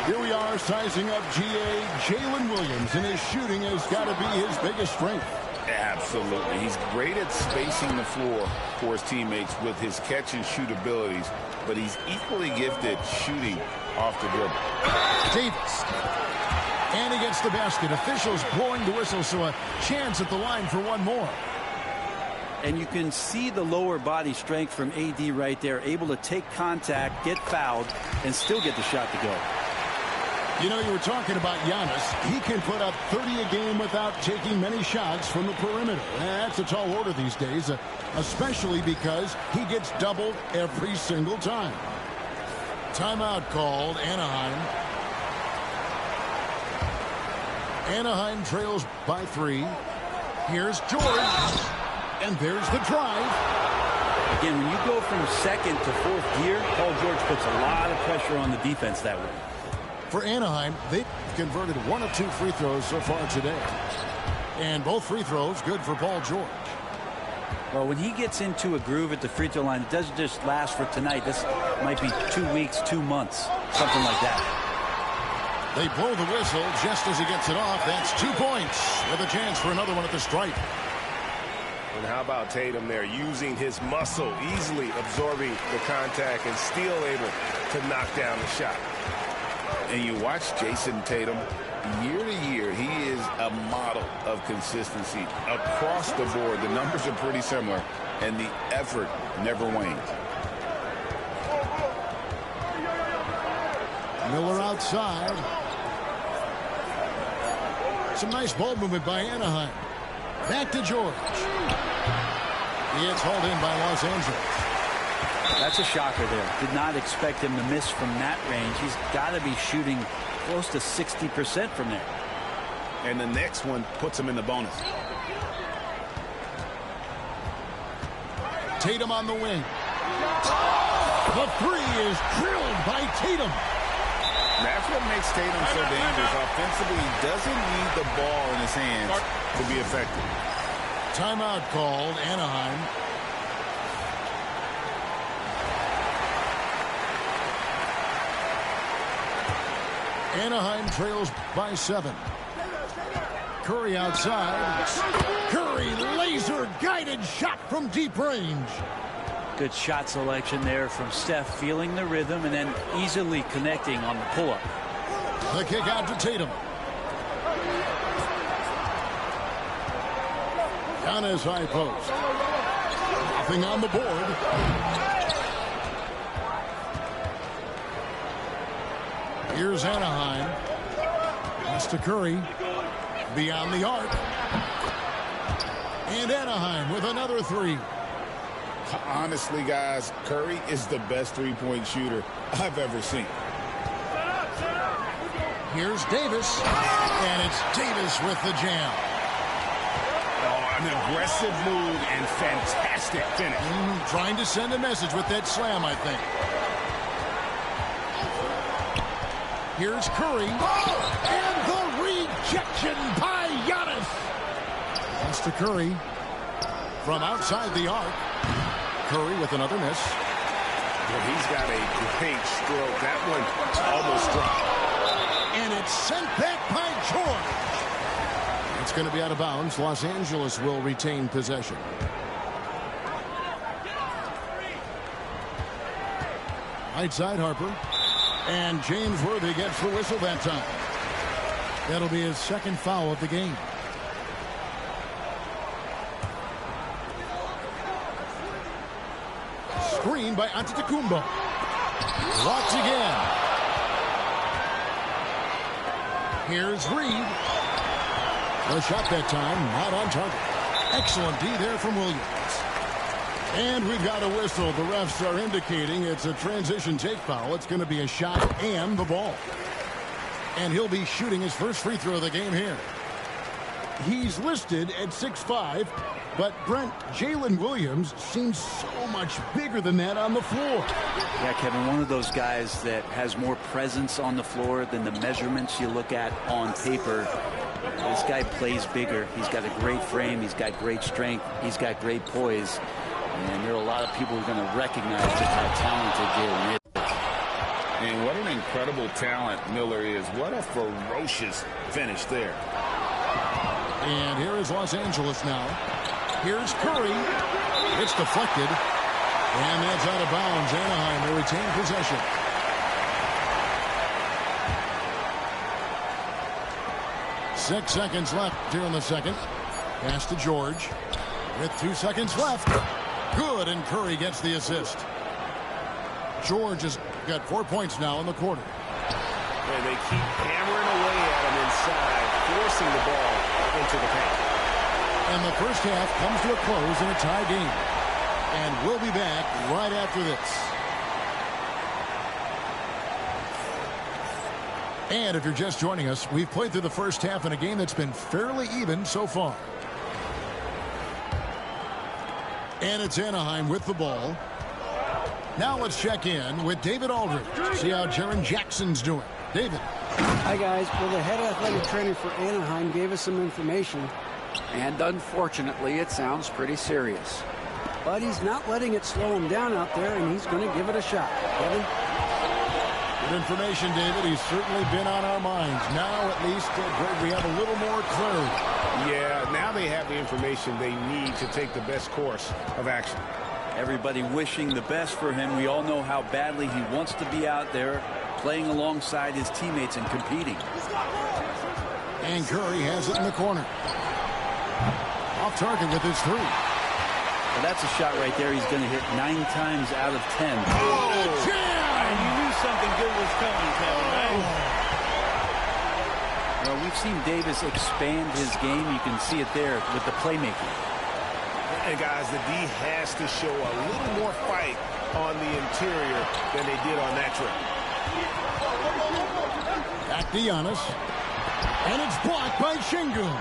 Here we are sizing up GA Jalen Williams, and his shooting has got to be his biggest strength. Absolutely. He's great at spacing the floor for his teammates with his catch and shoot abilities, but he's equally gifted shooting off the dribble. Davis. And he gets the basket. Officials blowing the whistle, so a chance at the line for one more. And you can see the lower body strength from AD right there, able to take contact, get fouled, and still get the shot to go. You know, you were talking about Giannis. He can put up 30 a game without taking many shots from the perimeter. That's a tall order these days, especially because he gets doubled every single time. Timeout called, Anaheim. Anaheim trails by 3. Here's George. And there's the drive. Again, when you go from second to fourth gear, Paul George puts a lot of pressure on the defense that way. For Anaheim, they've converted 1 of 2 free throws so far today. And both free throws good for Paul George. Well, when he gets into a groove at the free throw line, it doesn't just last for tonight. This might be 2 weeks, 2 months, something like that. They blow the whistle just as he gets it off. That's 2 points with a chance for another one at the stripe. And how about Tatum there, using his muscle, easily absorbing the contact and still able to knock down the shot. And you watch Jason Tatum, year to year, he is a model of consistency. Across the board, the numbers are pretty similar, and the effort never wanes. Miller outside. Some nice ball movement by Anaheim. Back to George. He gets hauled in by Los Angeles. That's a shocker there. Did not expect him to miss from that range. He's got to be shooting close to 60% from there. And the next one puts him in the bonus. Tatum on the wing. The 3 is drilled by Tatum. That's what makes Tatum so dangerous. Offensively, he doesn't need the ball in his hands to be effective. Timeout called, Anaheim. Anaheim trails by 7. Curry outside. Curry laser-guided shot from deep range. Good shot selection there from Steph, feeling the rhythm and then easily connecting on the pull-up. The kick out to Tatum. Giannis high post. Nothing on the board. Here's Anaheim. Pass to Curry. Beyond the arc. And Anaheim with another 3. Honestly, guys, Curry is the best three-point shooter I've ever seen. Here's Davis. And it's Davis with the jam. Oh, an aggressive move and fantastic finish. Trying to send a message with that slam, I think. Here's Curry. And the rejection by Giannis. Pass to Curry. From outside the arc. Curry with another miss. Well, he's got a great stroke. That one almost dropped. And it's sent back by George. It's going to be out of bounds. Los Angeles will retain possession. Right side, Harper. And James Worthy gets the whistle that time. That'll be his second foul of the game. Screen by Antetokounmpo. Blocked again. Here's Reed. The shot that time not on target. Excellent D there from Williams. And we've got a whistle. The refs are indicating it's a transition take foul. It's going to be a shot and the ball. And he'll be shooting his first free throw of the game here. He's listed at 6'5", but Brent, Jalen Williams seems so much bigger than that on the floor. Yeah, Kevin, one of those guys that has more presence on the floor than the measurements you look at on paper. This guy plays bigger. He's got a great frame. He's got great strength. He's got great poise. And there are a lot of people who are going to recognize just how talented Jalen is. And what an incredible talent Miller is. What a ferocious finish there. And here is Los Angeles now. Here's Curry. It's deflected. And that's out of bounds. Anaheim will retain possession. Six seconds left here in the second. Pass to George. With 2 seconds left. Good, and Curry gets the assist. George has got 4 points now in the quarter. And they keep hammering away at him inside, forcing the ball into the paint. And the first half comes to a close in a tie game. And we'll be back right after this. And if you're just joining us, we've played through the first half in a game that's been fairly even so far. And it's Anaheim with the ball. Now let's check in with David Aldridge. See how Jaren Jackson's doing. David. Hi, guys. Well, the head athletic trainer for Anaheim gave us some information. And unfortunately, it sounds pretty serious. But he's not letting it slow him down out there, and he's going to give it a shot. Kevin? Good information, David. He's certainly been on our minds. Now, at least, Greg, we have a little more clarity. Yeah, now they have the information they need to take the best course of action. Everybody wishing the best for him. We all know how badly he wants to be out there playing alongside his teammates and competing. And Curry has it in the corner. Off target with his three. Well, that's a shot right there. He's going to hit 9 times out of 10. Oh, jam! And you knew something good was coming, Kevin, right? Well, we've seen Davis expand his game. You can see it there with the playmaking. And guys, the D has to show a little more fight on the interior than they did on that trip. Back to Giannis. And it's blocked by Şengün.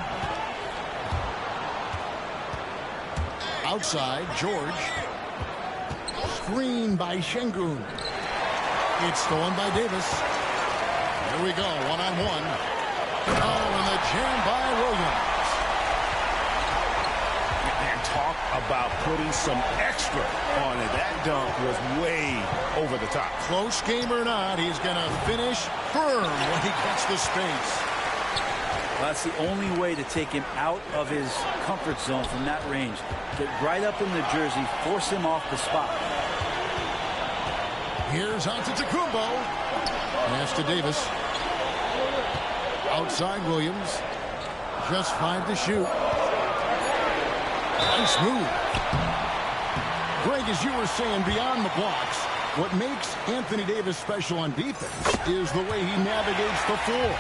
Outside, George. Screen by Şengün. It's stolen by Davis. Here we go, one-on-one. Oh, and the jam by Williams. And talk about putting some extra on it. That dunk was way over the top. Close game or not, he's going to finish firm when he gets the space. Well, that's the only way to take him out of his comfort zone from that range. Get right up in the jersey, force him off the spot. Here's Antetokounmpo. Pass to Davis. Outside Williams. Just 5 to shoot. Nice move. Greg, as you were saying, beyond the blocks, what makes Anthony Davis special on defense is the way he navigates the floor.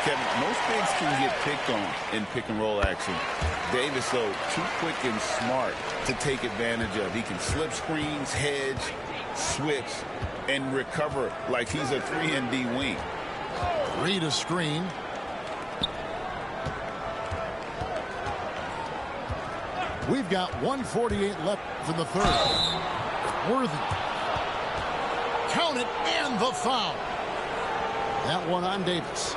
Kevin, most bigs can get picked on in pick-and-roll action. Davis, though, too quick and smart to take advantage of. He can slip screens, hedge, switch, and recover like he's a 3-and-D wing. Read a screen. We've got 1:48 left in the third. Worthy. Count it, and the foul. That one on Davis.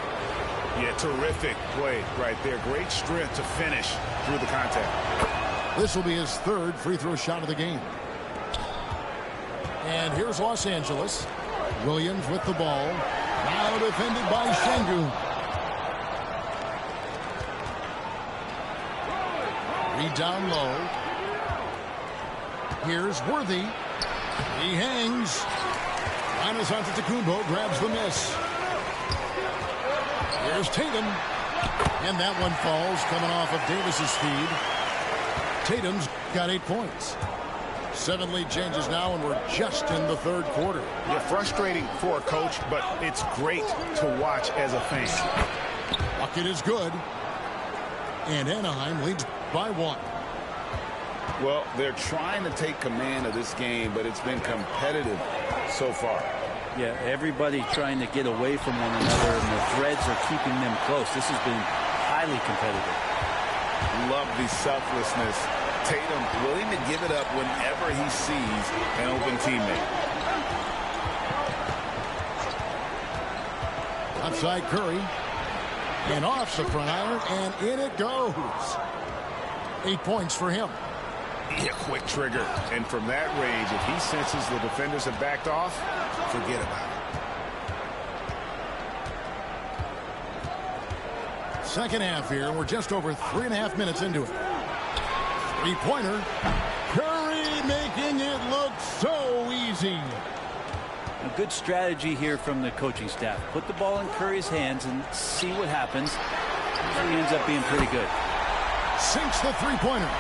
Yeah, terrific play right there. Great strength to finish through the contact. This will be his third free throw shot of the game. And here's Los Angeles. Williams with the ball. Now defended by Şengün. Read down low. Here's Worthy. He hangs. Giannis Antetokounmpo grabs the miss. Here's Tatum. And that one falls coming off of Davis's feed. Tatum's got 8 points. 7 lead changes now, and we're just in the third quarter. Yeah, frustrating for a coach, but it's great to watch as a fan. Bucket is good. And Anaheim leads by 1. Well, they're trying to take command of this game, but it's been competitive so far. Yeah, everybody trying to get away from one another, and the threads are keeping them close. This has been highly competitive. Love the selflessness. Tatum willing to give it up whenever he sees an open teammate. Outside Curry. And off the front iron, and in it goes. 8 points for him. Yeah, quick trigger. And from that range, if he senses the defenders have backed off, forget about it. Second half here. We're just over 3.5 minutes into it. Three-pointer. Curry making it look so easy. A good strategy here from the coaching staff. Put the ball in Curry's hands and see what happens. Usually ends up being pretty good. Sinks the three-pointer.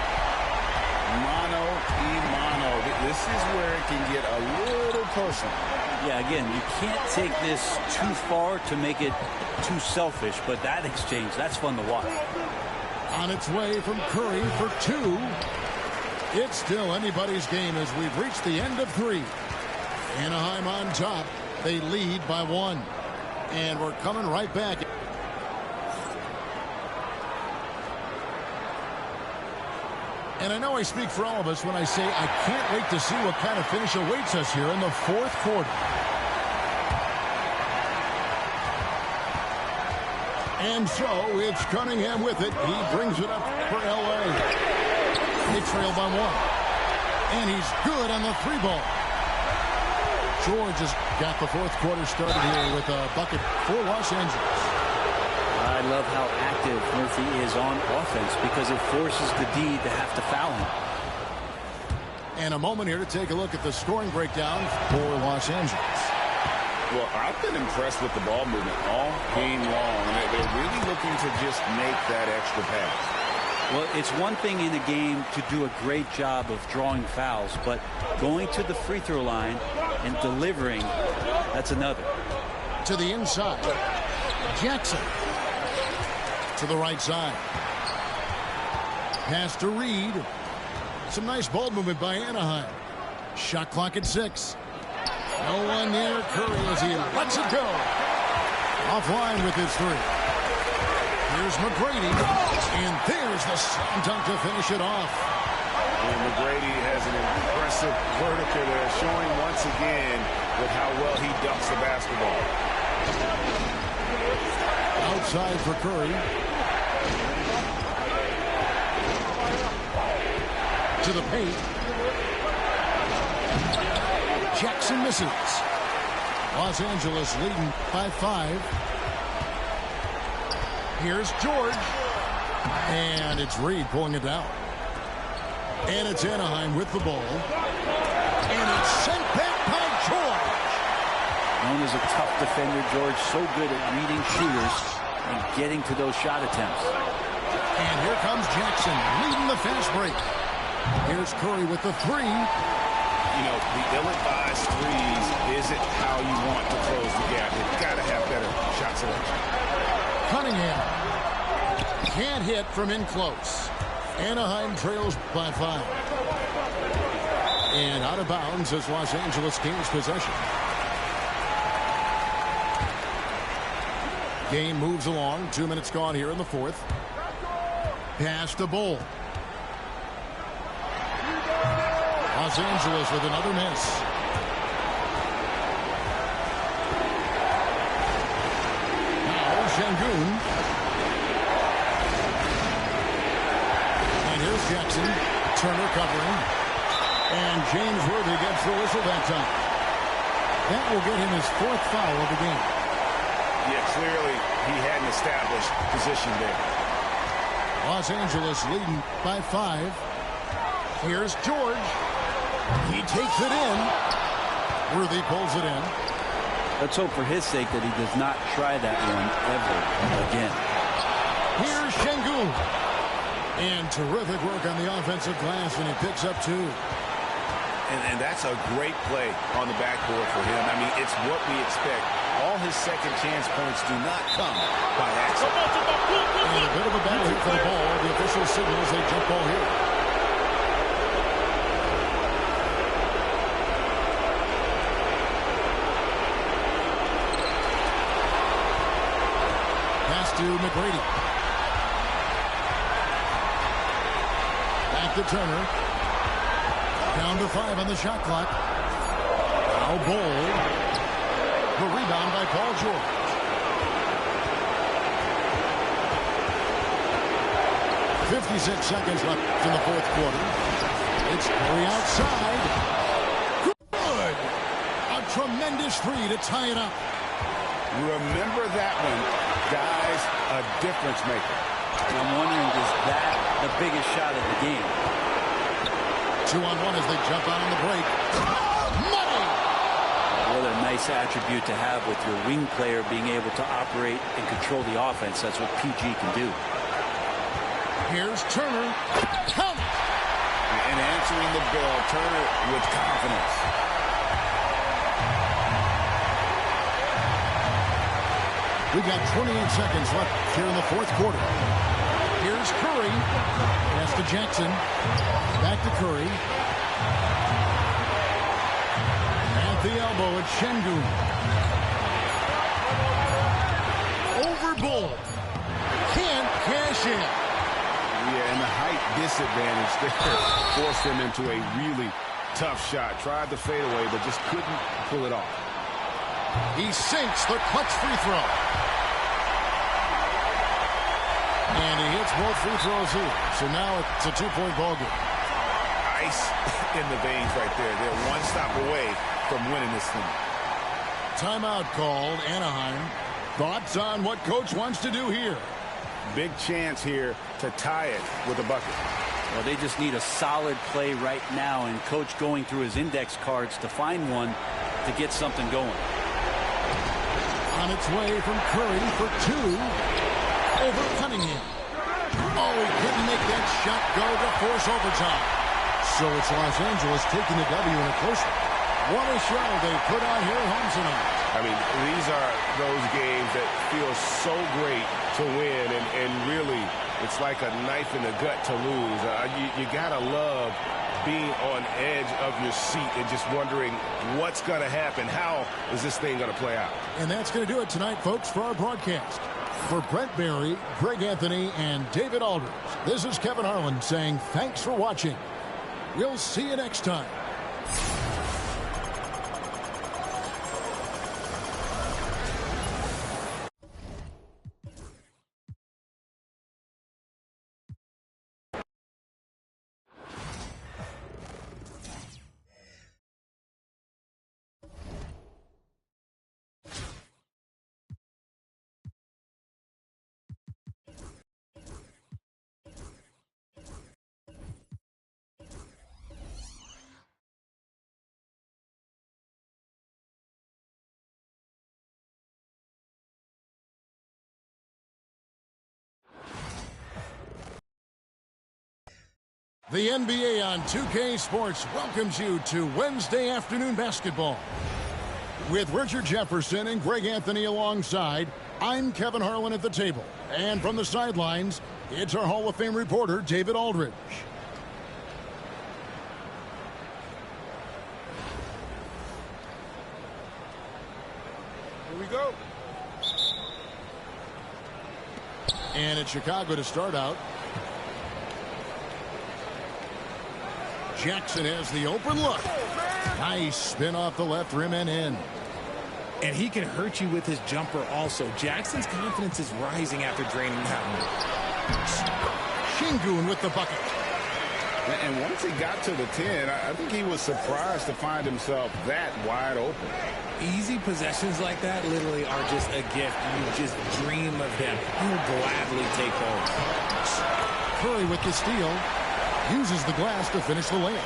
Mano y mano. This is where it can get a little personal. Yeah, again, you can't take this too far to make it too selfish, but that exchange, that's fun to watch. On its way from Curry for two. It's still anybody's game as we've reached the end of three. Anaheim on top. They lead by 1. And we're coming right back. And I know I speak for all of us when I say I can't wait to see what kind of finish awaits us here in the fourth quarter. And so it's Cunningham with it. He brings it up for L.A. They trail by 1. And he's good on the three ball. George has got the fourth quarter started here with a bucket for Los Angeles. I love how active Murphy is on offense because it forces the D to have to foul him. And a moment here to take a look at the scoring breakdown for Los Angeles. Well, I've been impressed with the ball movement all game long. They're really looking to just make that extra pass. Well, it's one thing in a game to do a great job of drawing fouls, but going to the free throw line and delivering, that's another. To the inside. Jackson. To the right side. Pass to Reed. Some nice ball movement by Anaheim. Shot clock at 6. No one near Curry as he lets it go. Offline with his three. Here's McGrady. And there's the slam dunk to finish it off. And McGrady has an impressive vertical there, showing once again with how well he dunks the basketball. Outside for Curry. To the paint. Jackson misses. Los Angeles leading by 5. Here's George. And it's Reed pulling it down. And it's Anaheim with the ball. And it's sent back by George. Known as a tough defender, George, so good at reading shooters and getting to those shot attempts. And here comes Jackson leading the fast break. Here's Curry with the three. You know, the ill-advised threes isn't how you want to close the gap. You've got to have better shot selection. Cunningham can't hit from in close. Anaheim trails by 5. And out of bounds as Los Angeles gains possession. Game moves along. 2 minutes gone here in the fourth. Pass to Bull. Los Angeles with another miss. Now Şengün. And here's Jackson. Turner covering. And James Worthy gets the whistle that time. That will get him his 4th foul of the game. Yeah, clearly he had an established position there. Los Angeles leading by 5. Here's George. He takes it in. Worthy pulls it in. Let's hope for his sake that he does not try that one ever again. Here's Şengün. And terrific work on the offensive glass, and he picks up 2. And that's a great play on the backboard for him. I mean, it's what we expect. All his second chance points do not come by accident. And a bit of a battle hit for the ball. The official signals a jump ball here. to McGrady. Back to Turner. Down to 5 on the shot clock. Now Bol. The rebound by Paul George. .56 seconds left in the fourth quarter. It's Curry outside. Good. A tremendous three to tie it up. Remember that one, guys, a difference maker. I'm wondering, is that the biggest shot of the game? 2-on-1 as they jump out on the break. Money! What a nice attribute to have with your wing player being able to operate and control the offense. That's what PG can do. Here's Turner. Count! And answering the bell, Turner with confidence. We've got 28 seconds left here in the fourth quarter. Here's Curry. Pass to Jackson. Back to Curry. At the elbow, it's Şengün. Over Bol. Can't cash in. Yeah, and the height disadvantage there forced him into a really tough shot. Tried the fadeaway, but just couldn't pull it off. He sinks the clutch free throw. And he hits both free throws here. So now it's a two-point ball game. Ice in the veins right there. They're one stop away from winning this thing. Timeout called, Anaheim. Thoughts on what coach wants to do here? Big chance here to tie it with a bucket. Well, they just need a solid play right now, and coach going through his index cards to find one to get something going. On its way from Curry for two. Over Cunningham. Oh, he couldn't make that shot go to force overtime. So it's Los Angeles taking the W in a close one. What a show they put on here at home tonight. I mean, these are those games that feel so great to win, and really, it's like a knife in the gut to lose. You gotta love being on edge of your seat and just wondering what's going to happen. How is this thing going to play out? And that's going to do it tonight, folks, for our broadcast. For Brent Barry, Greg Anthony, and David Aldridge, this is Kevin Harlan saying thanks for watching. We'll see you next time. The NBA on 2K Sports welcomes you to Wednesday afternoon basketball. With Richard Jefferson and Greg Anthony alongside, I'm Kevin Harlan at the table. And from the sidelines, it's our Hall of Fame reporter, David Aldridge. Here we go. And it's Chicago to start out. Jackson has the open look. Nice spin off the left rim and in. And he can hurt you with his jumper also. Jackson's confidence is rising after draining that one. Şengün with the bucket. And once he got to the 10, I think he was surprised to find himself that wide open. Easy possessions like that literally are just a gift. You just dream of them. You'll gladly take those. Curry with the steal. Uses the glass to finish the layup.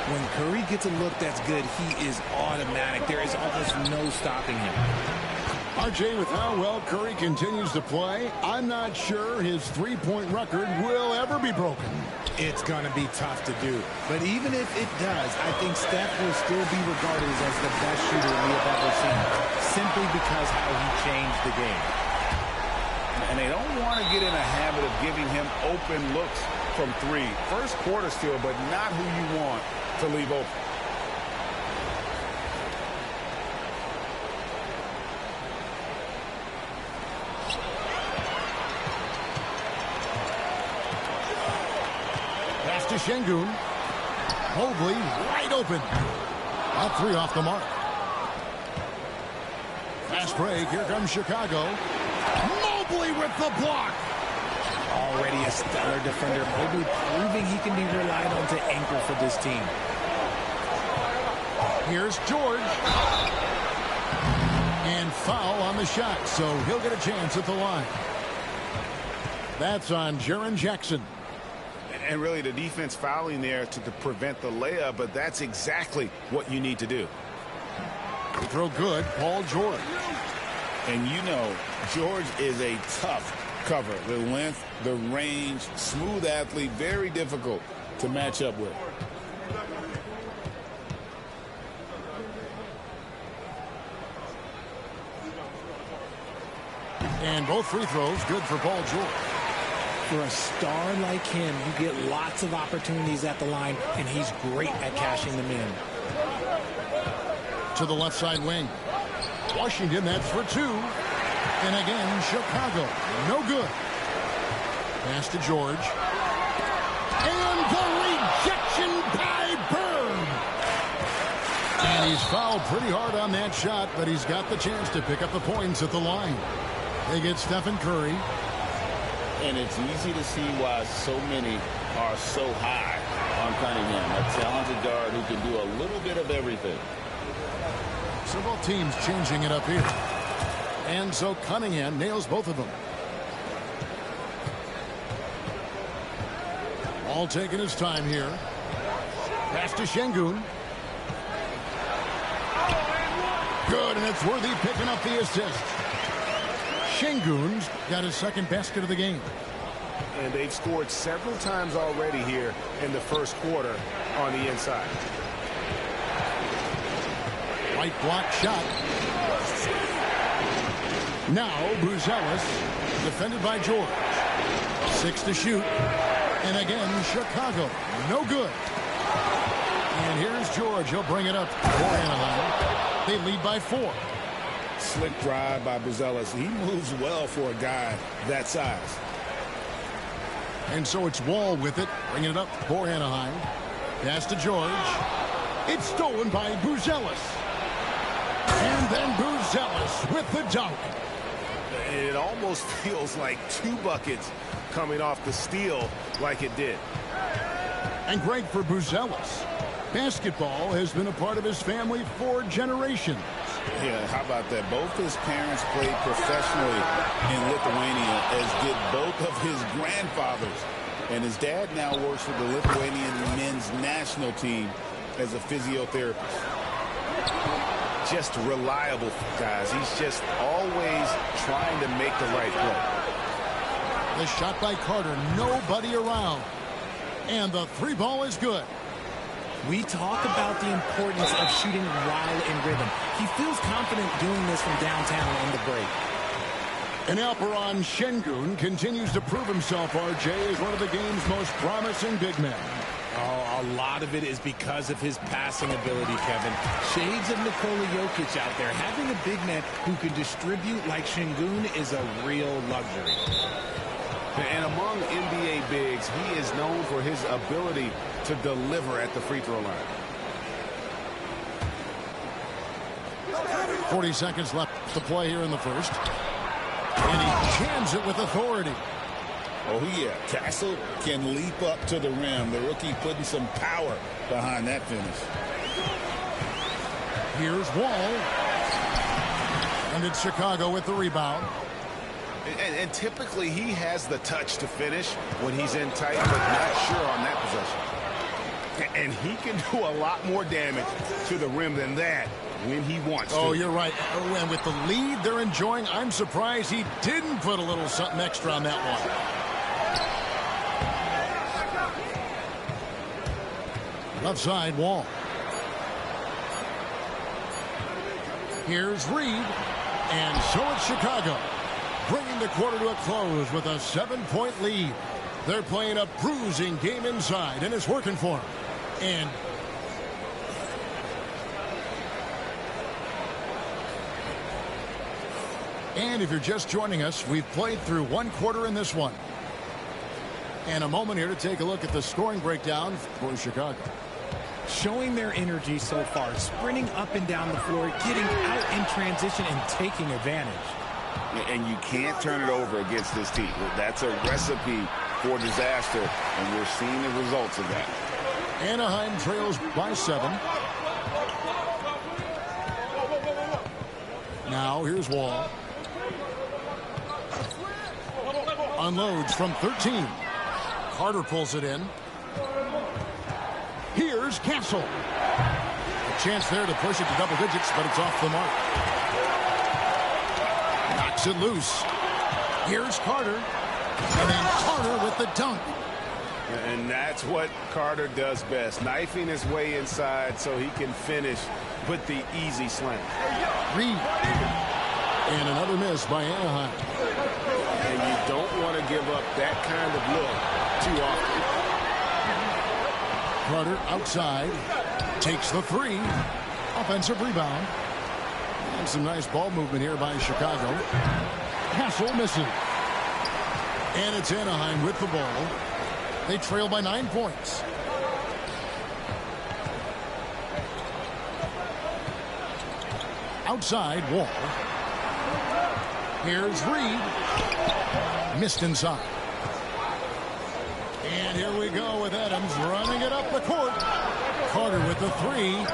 When Curry gets a look that's good, he is automatic. There is almost no stopping him. RJ, with how well Curry continues to play, I'm not sure his three-point record will ever be broken. It's going to be tough to do. But even if it does, I think Steph will still be regarded as the best shooter we have ever seen, simply because how he changed the game. And they don't want to get in a habit of giving him open looks from three. First quarter still, but not who you want to leave open. to Şengün. Mobley wide open. About 3 off the mark. Fast break. Here comes Chicago. Mobley with the block. Already a stellar defender. Mobley proving he can be relied on to anchor for this team. Here's George. And foul on the shot, so he'll get a chance at the line. That's on Jaren Jackson. And really the defense fouling there to prevent the layup, but that's exactly what you need to do. They throw good, Paul George. And you know, George is a tough cover. The length, the range, smooth athlete, very difficult to match up with. And both free throws good for Paul George. For a star like him, you get lots of opportunities at the line, and he's great at cashing them in. To the left side wing. Washington, that's for 2. And again, Chicago, no good. Pass to George. And the rejection by Bird. And he's fouled pretty hard on that shot, but he's got the chance to pick up the points at the line. They get Stephen Curry. And it's easy to see why so many are so high on Cunningham, a talented guard who can do a little bit of everything. Several teams changing it up here. And so Cunningham nails both of them. All taking his time here. Pass to Şengün. Good, and it's Worthy picking up the assist. Şengün's got his second basket of the game. And they've scored several times already here in the first quarter on the inside. Right block shot. Now Buzelis, defended by George. 6 to shoot. And again, Chicago, no good. And here's George. He'll bring it up for Anaheim. They lead by 4. Slick drive by Buzelis. He moves well for a guy that size. And so it's Wall with it, bringing it up for Anaheim. Pass to George. It's stolen by Buzelis. And then Buzelis with the dunk. It almost feels like 2 buckets coming off the steal like it did. And great for Buzelis. Basketball has been a part of his family for generations. Yeah, how about that? Both his parents played professionally in Lithuania, as did both of his grandfathers. And his dad now works for the Lithuanian men's national team as a physiotherapist. Just reliable, guys. He's just always trying to make the right play. The shot by Carter, nobody around. And the 3 ball is good. We talk about the importance of shooting while in rhythm. He feels confident doing this from downtown on the break. And Alperon Şengün continues to prove himself, RJ, as one of the game's most promising big men. Oh, a lot of it is because of his passing ability, Kevin. Shades of Nikola Jokic out there. Having a big man who can distribute like Şengün is a real luxury. And among NBA bigs, he is known for his ability to deliver at the free throw line. 40 seconds left to play here in the first. And he jams it with authority. Oh, yeah. Castle can leap up to the rim. The rookie putting some power behind that finish. Here's Wall. And it's Chicago with the rebound. And typically he has the touch to finish when he's in tight, but not sure on that possession. And he can do a lot more damage to the rim than that when he wants to. Oh, you're right. And with the lead they're enjoying, I'm surprised he didn't put a little something extra on that one. Left side, Wall. Here's Reed. And so it's Chicago, bringing the quarter to a close with a 7-point lead. They're playing a bruising game inside, and it's working for them. And if you're just joining us, we've played through 1 quarter in this one. And a moment here to take a look at the scoring breakdown for Chicago. Showing their energy so far, sprinting up and down the floor, getting out in transition and taking advantage. And you can't turn it over against this team. That's a recipe for disaster, and we're seeing the results of that. Anaheim trails by 7. Now here's Wall. Unloads from 13. Carter pulls it in. Here's Castle. A chance there to push it to double digits, but it's off the mark. Knocks it loose. Here's Carter. And then Carter with the dunk. And that's what Carter does best, knifing his way inside so he can finish with the easy slam. Reed. And another miss by Anaheim. And you don't want to give up that kind of look too often. Carter outside. Takes the 3. Offensive rebound. And some nice ball movement here by Chicago. Castle missing. And it's Anaheim with the ball. They trail by 9 points. Outside, Wall. Here's Reed. Missed inside. And here we go with Adams running it up the court. Carter with the 3.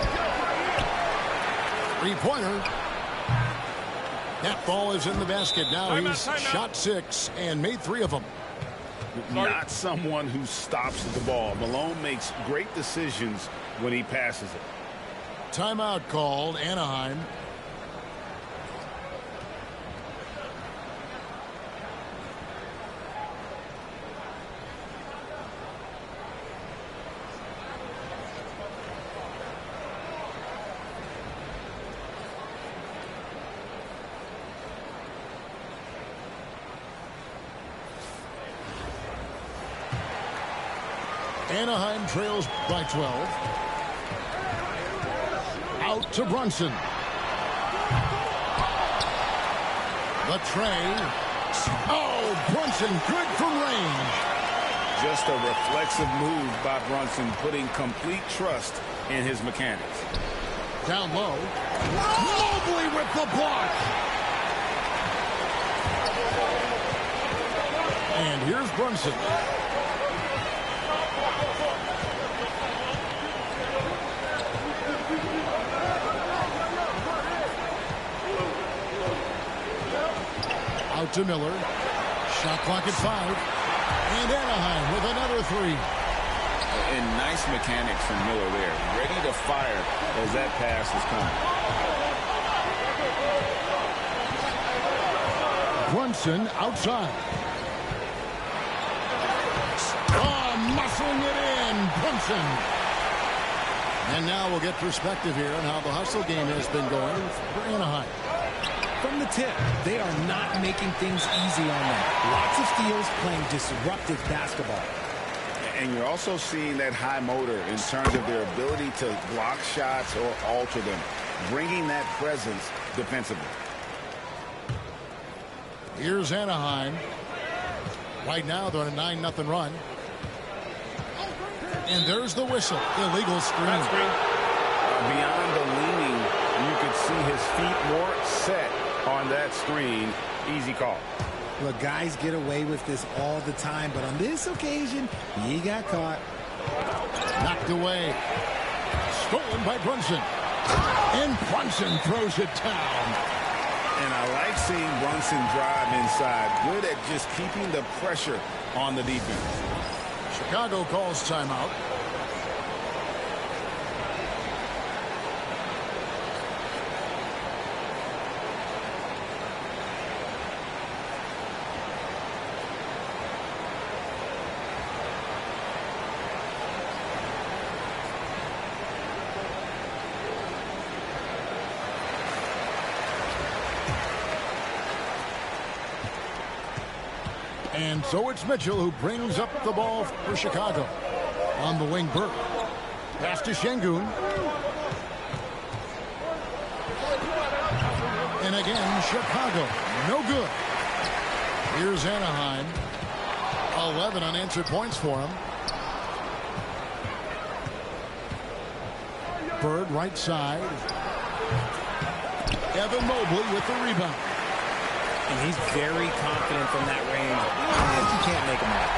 Three-pointer. That ball is in the basket. Now he's shot 6 and made 3 of them. Not someone who stops the ball. Malone makes great decisions when he passes it. Timeout called, Anaheim. Anaheim trails by 12. Out to Brunson. The tray. Oh, Brunson good from range. Just a reflexive move by Brunson, putting complete trust in his mechanics. Down low. Mobley with the block. And here's Brunson. Out to Miller. Shot clock at 5. And Anaheim with another 3. And nice mechanics from Miller there. Ready to fire as that pass is coming. Brunson outside. Oh, muscling it in. Brunson. And now we'll get perspective here on how the hustle game has been going for Anaheim. From the tip, they are not making things easy on them. Lots of steals, playing disruptive basketball. And you're also seeing that high motor in terms of their ability to block shots or alter them, bringing that presence defensively. Here's Anaheim. Right now, they're on a 9-0 run. And there's the whistle. Illegal screen. Beyond the leaning, you could see his feet more set on that screen. Easy call. Look, guys get away with this all the time, but on this occasion, he got caught. Knocked away. Stolen by Brunson. And Brunson throws it down. And I like seeing Brunson drive inside. Good at just keeping the pressure on the defense. Chicago calls timeout. And so it's Mitchell who brings up the ball for Chicago. On the wing, Burke. Pass to Şengün. And again, Chicago. No good. Here's Anaheim. 11 unanswered points for him. Bird right side. Evan Mobley with the rebound. And he's very confident from that range. You can't make him out.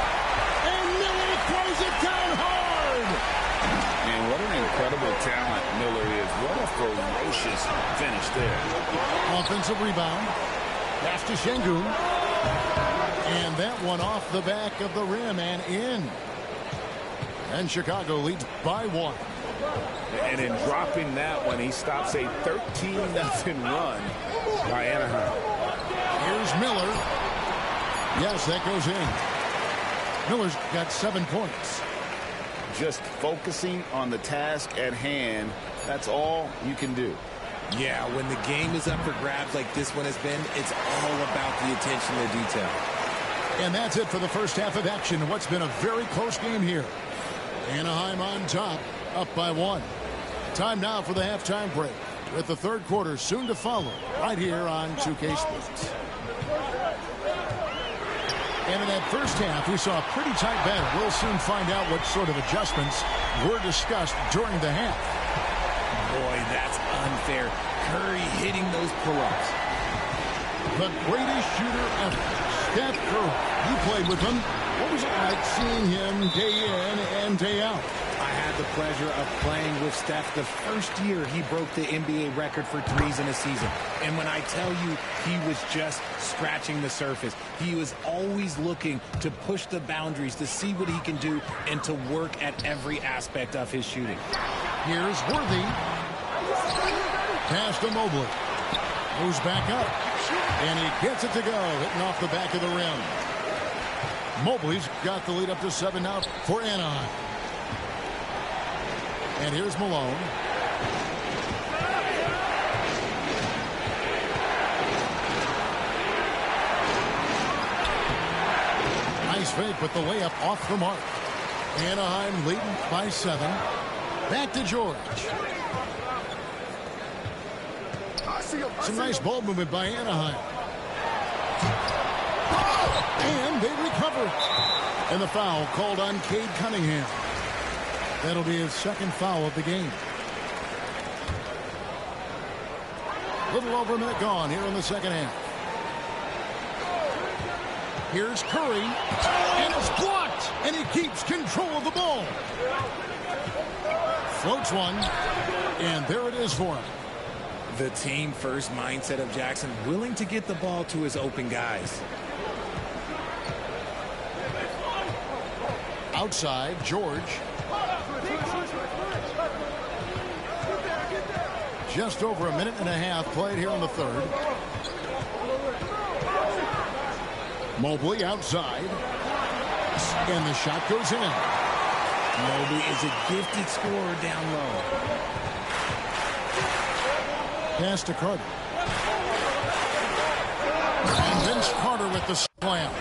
And Miller throws it down hard. And what an incredible talent Miller is. What a ferocious finish there. Offensive rebound. Pass to Şengün. And that one off the back of the rim and in. And Chicago leads by 1. And in dropping that one, he stops a 13-0 run by Anaheim. Here's Miller. Yes, that goes in. Miller's got 7 points. Just focusing on the task at hand, that's all you can do. Yeah, when the game is up for grabs like this one has been, it's all about the attention to detail. And that's it for the first half of action. What's been a very close game here. Anaheim on top, up by 1. Time now for the halftime break, with the third quarter soon to follow, right here on 2K Sports. And in that first half, we saw a pretty tight battle. We'll soon find out what sort of adjustments were discussed during the half. Boy, that's unfair. Curry hitting those pull-ups. The greatest shooter ever, Steph Curry. You played with him. What was it like seeing him day in and day out? I had the pleasure of playing with Steph the first year he broke the NBA record for threes in a season. And when I tell you he was just scratching the surface, he was always looking to push the boundaries, to see what he can do, and to work at every aspect of his shooting. Here's Worthy. Pass to Mobley. Moves back up. And he gets it to go, hitting off the back of the rim. Mobley's got the lead up to 7 now for Anaheim. And here's Malone. Nice fake with the layup off the mark. Anaheim leading by 7. Back to George. Some nice ball movement by Anaheim. And they recover. And the foul called on Cade Cunningham. That'll be his second foul of the game. Little over a minute gone here in the second half. Here's Curry. And it's blocked. And he keeps control of the ball. Floats one. And there it is for him. The team first mindset of Jackson, willing to get the ball to his open guys. Outside, George. Just over a minute and a half played here in the third. Mobley outside. And the shot goes in. Mobley is a gifted scorer down low. Pass to Carter. And Vince Carter with the slam.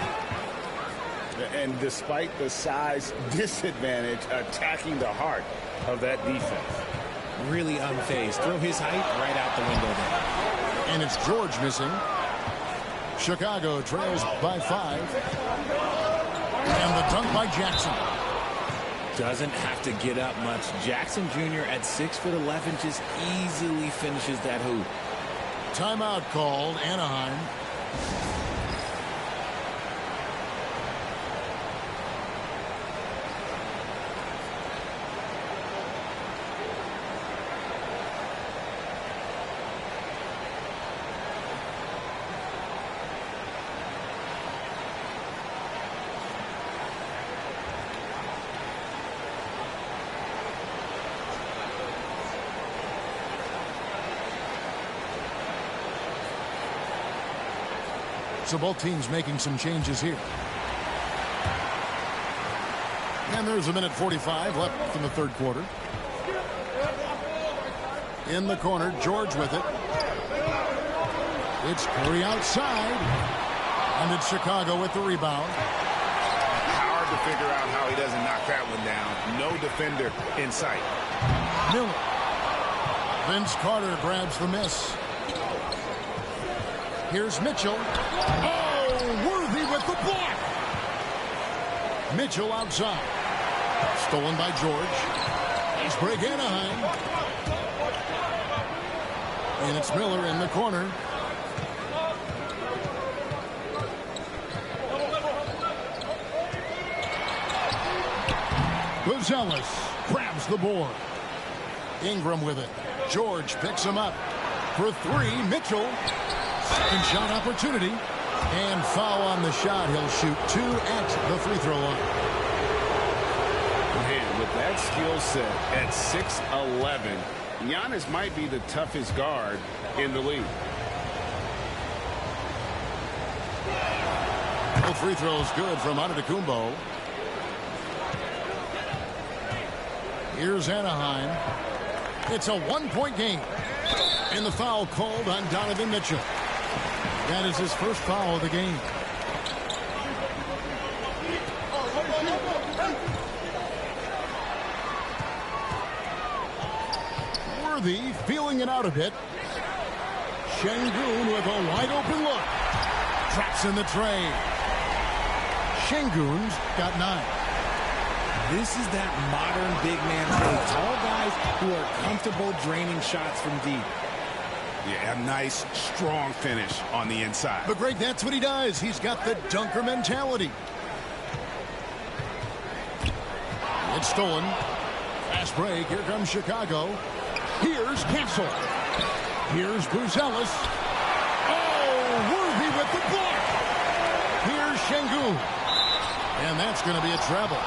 And despite the size disadvantage, attacking the heart of that defense. Really unfazed. Throw his height right out the window there. And it's George missing. Chicago trails by 5. And the dunk by Jackson. Doesn't have to get up much. Jackson Jr. at 6'11" just easily finishes that hoop. Timeout called, Anaheim. So both teams making some changes here. And there's a minute 45 left in the third quarter. In the corner, George with it. It's Curry outside. And it's Chicago with the rebound. Hard to figure out how he doesn't knock that one down. No defender in sight. Miller. Vince Carter grabs the miss. Here's Mitchell. Oh, Worthy with the block. Mitchell outside. Stolen by George. He's break Anaheim. And it's Miller in the corner. Gonzalez grabs the board. Ingram with it. George picks him up. For three, Mitchell. Second shot opportunity. And foul on the shot. He'll shoot 2 at the free throw line. Man, with that skill set at 6'11", Giannis might be the toughest guard in the league. The free throw is good from Antetokounmpo. Here's Anaheim. It's a 1-point game. And the foul called on Donovan Mitchell. That is his first foul of the game. Worthy feeling it out a bit. Şengün with a wide open look. Traps in the tray. Şengün's got 9. This is that modern big man play. Tall guys who are comfortable draining shots from deep. Yeah, a nice, strong finish on the inside. But Greg, that's what he does. He's got the dunker mentality. It's stolen. Fast break. Here comes Chicago. Here's Castle. Here's Buzelis. Oh, Worthy with the block. Here's Şengün. And that's going to be a treble.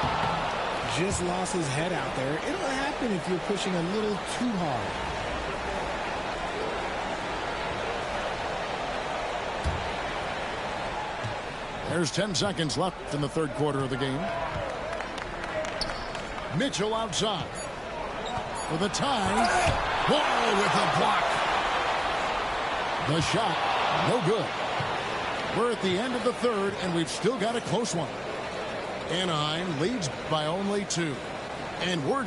Just lost his head out there. It'll happen if you're pushing a little too hard. There's 10 seconds left in the third quarter of the game. Mitchell outside. For the tie. Whoa, with a block. The shot, no good. We're at the end of the third, and we've still got a close one. Anaheim leads by only 2. And we're...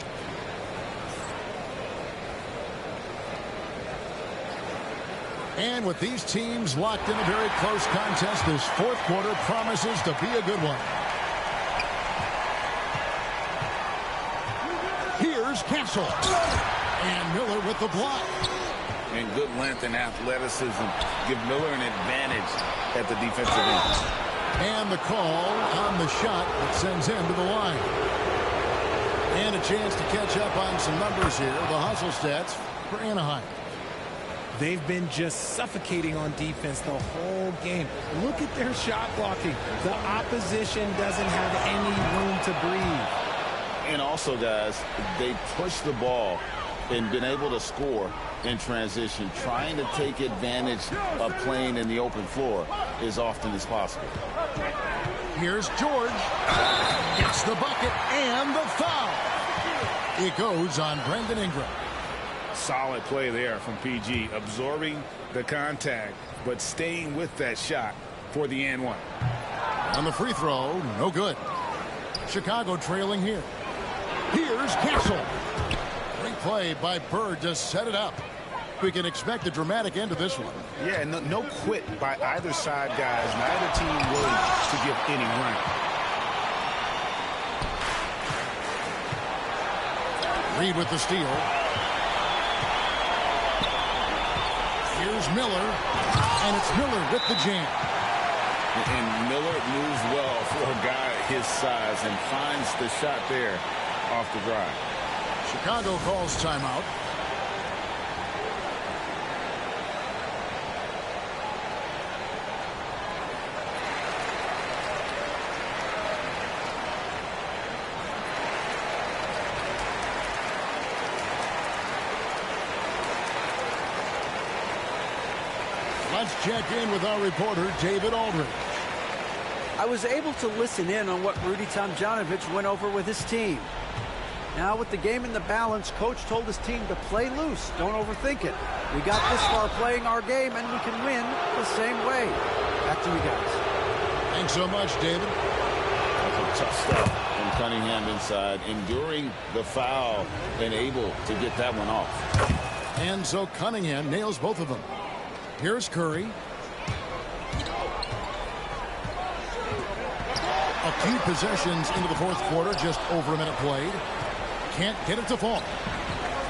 And with these teams locked in a very close contest, this fourth quarter promises to be a good one. Here's Castle. And Miller with the block. And good length and athleticism give Miller an advantage at the defensive end. And the call on the shot that sends him to the line. And a chance to catch up on some numbers here. The hustle stats for Anaheim. They've been just suffocating on defense the whole game. Look at their shot blocking. The opposition doesn't have any room to breathe. And also, guys, they push the ball and been able to score in transition, trying to take advantage of playing in the open floor as often as possible. Here's George. Gets the bucket and the foul. It goes on Brandon Ingram. Solid play there from PG, absorbing the contact, but staying with that shot for the and one. On the free throw, no good. Chicago trailing here. Here's Castle. Great play by Bird to set it up. We can expect a dramatic end to this one. Yeah, no quit by either side, guys. Neither team willing to give any run. Reed with the steal. Here's Miller, and it's Miller with the jam. And Miller moves well for a guy his size and finds the shot there off the drive. Chicago calls timeout. Let's check in with our reporter, David Aldridge. I was able to listen in on what Rudy Tomjanovich went over with his team. Now with the game in the balance, coach told his team to play loose. Don't overthink it. We got this far playing our game, and we can win the same way. Back to you guys. Thanks so much, David. Tough stuff from Cunningham inside, enduring the foul and able to get that one off. And so Cunningham nails both of them. Here's Curry. A few possessions into the fourth quarter, just over a minute played. Can't get it to fall.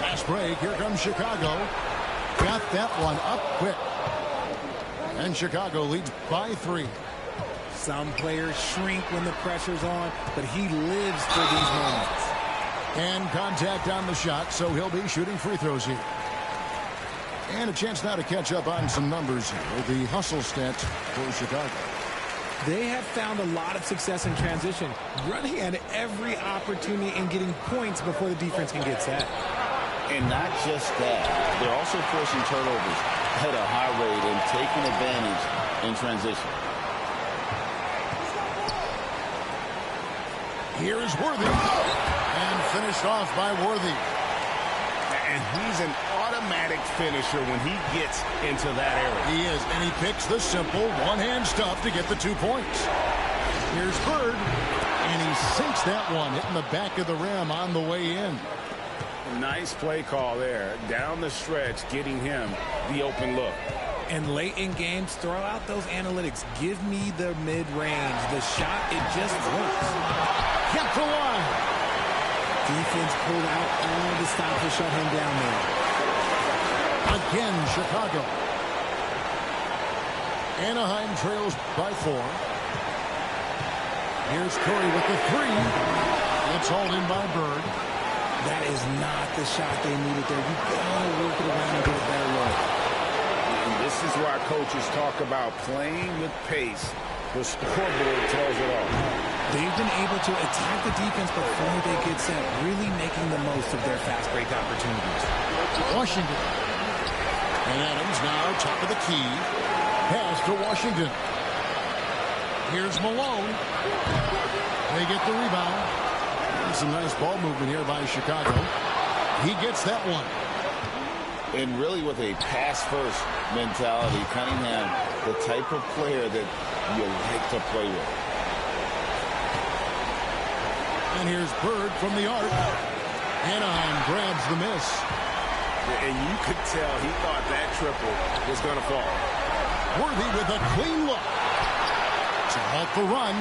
Fast break, here comes Chicago. Got that one up quick. And Chicago leads by 3. Some players shrink when the pressure's on, but he lives for these moments. And contact on the shot, so he'll be shooting free throws here. And a chance now to catch up on some numbers here. The hustle stats for Chicago. They have found a lot of success in transition, running at every opportunity and getting points before the defense can get set. And not just that, they're also forcing turnovers at a high rate and taking advantage in transition. Here's Worthy. And finished off by Worthy. And he's an automatic finisher when he gets into that area. He is, and he picks the simple one-hand stuff to get the 2 points. Here's Bird, and he sinks that one, hitting the back of the rim on the way in. Nice play call there. Down the stretch, getting him the open look. And late in games, throw out those analytics. Give me the mid-range. The shot, it just works. Kept the line. Defense pulled out all the stop to shut him down there. Again, Chicago. Anaheim trails by 4. Here's Curry with the 3. It's hauled in by Bird. That is not the shot they needed there. You gotta work it around and get a better look. And this is why coaches talk about playing with pace. The scoreboard tells it all. They've been able to attack the defense before they get set, really making the most of their fast break opportunities. Washington. And Adams now top of the key. Pass to Washington. Here's Malone. They get the rebound. Some nice ball movement here by Chicago. He gets that one. And really with a pass-first mentality, Cunningham, the type of player that you like to play with. And here's Bird from the arc. Anaheim grabs the miss. And you could tell he thought that triple was going to fall. Worthy with a clean look to halt the run.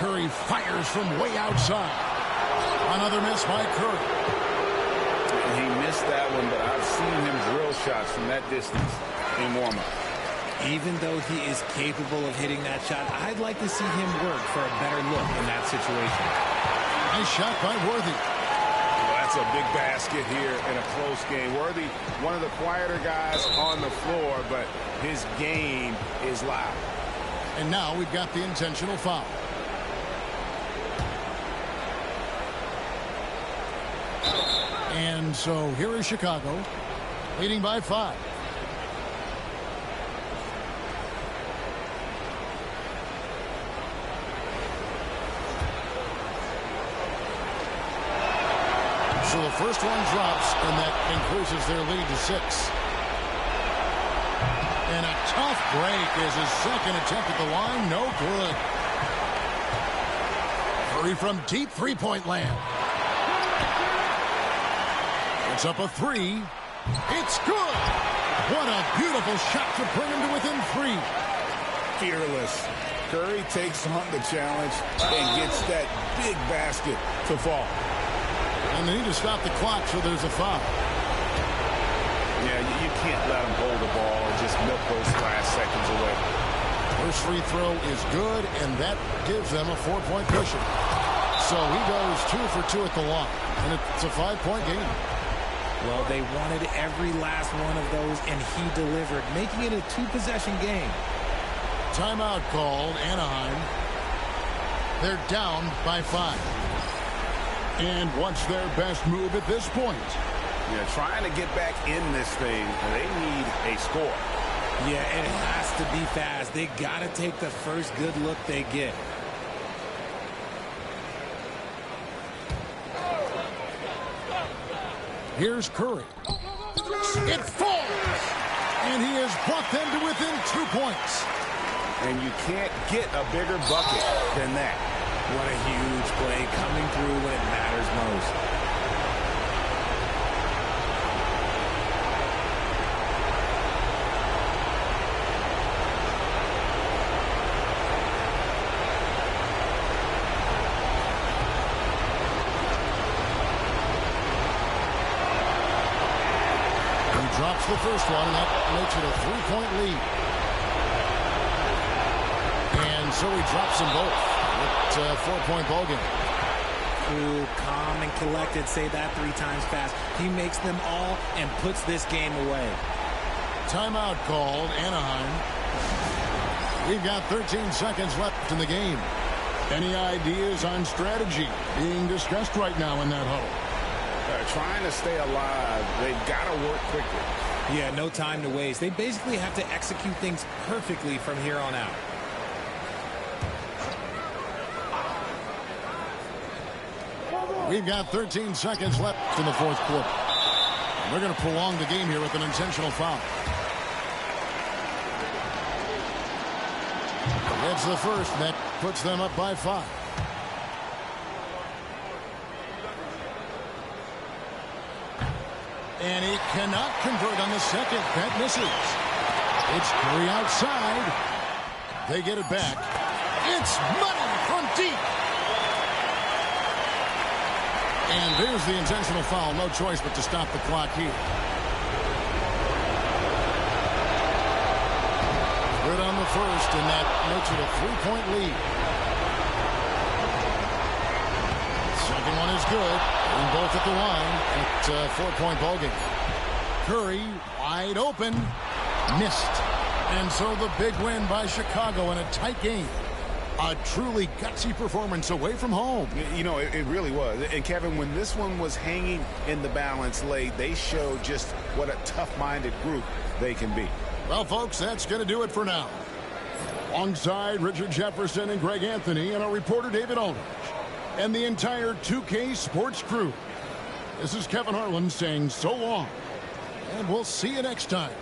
Curry fires from way outside. Another miss by Curry. He missed that one, but I've seen him drill shots from that distance in warm-up. Even though he is capable of hitting that shot, I'd like to see him work for a better look in that situation. Nice shot by Worthy. Well, that's a big basket here in a close game. Worthy, one of the quieter guys on the floor, but his game is loud. And now we've got the intentional foul. And so here is Chicago, leading by 5. So the first one drops, and that increases their lead to 6. And a tough break is his second attempt at the line. No good. Curry from deep three-point land. It's up a 3. It's good. What a beautiful shot to bring him to within 3. Fearless. Curry takes on the challenge and gets that big basket to fall. And they need to stop the clock, so there's a foul. Yeah, you can't let him hold the ball and just milk those last seconds away. First free throw is good, and that gives them a 4-point cushion. So he goes 2 for 2 at the line, and it's a 5-point game. Well, they wanted every last one of those, and he delivered, making it a 2-possession game. Timeout called, Anaheim. They're down by 5. And what's their best move at this point? Yeah, trying to get back in this thing, they need a score. Yeah, it has to be fast. They got to take the first good look they get. Here's Curry. It falls! And he has brought them to within 2 points. And you can't get a bigger bucket than that. What a huge play coming through when it matters most. hits the first one, and that makes it a 3-point lead. And so he drops them both. It's a 4-point ball game. Cool, calm, and collected. Say that 3 times fast. He makes them all and puts this game away. Timeout called, Anaheim. We've got 13 seconds left in the game. Any ideas on strategy being discussed right now in that huddle? Trying to stay alive. They've got to work quickly. Yeah, no time to waste. They basically have to execute things perfectly from here on out. We've got 13 seconds left in the fourth quarter. And they're going to prolong the game here with an intentional foul. That's the first, and that puts them up by 5. And he cannot convert on the second. That misses. It's Curry outside. They get it back. It's money from deep. And there's the intentional foul. No choice but to stop the clock here. Good on the first, and that makes it a 3-point lead. Second one is good. And both at the line. It's a 4-point ball game. Curry wide open. Missed. And so the big win by Chicago in a tight game. A truly gutsy performance away from home. You know, it really was. And Kevin, when this one was hanging in the balance late, they showed just what a tough-minded group they can be. Well, folks, that's going to do it for now. Alongside Richard Jefferson and Greg Anthony and our reporter David Aldridge and the entire 2K Sports crew. This is Kevin Harlan saying so long, and we'll see you next time.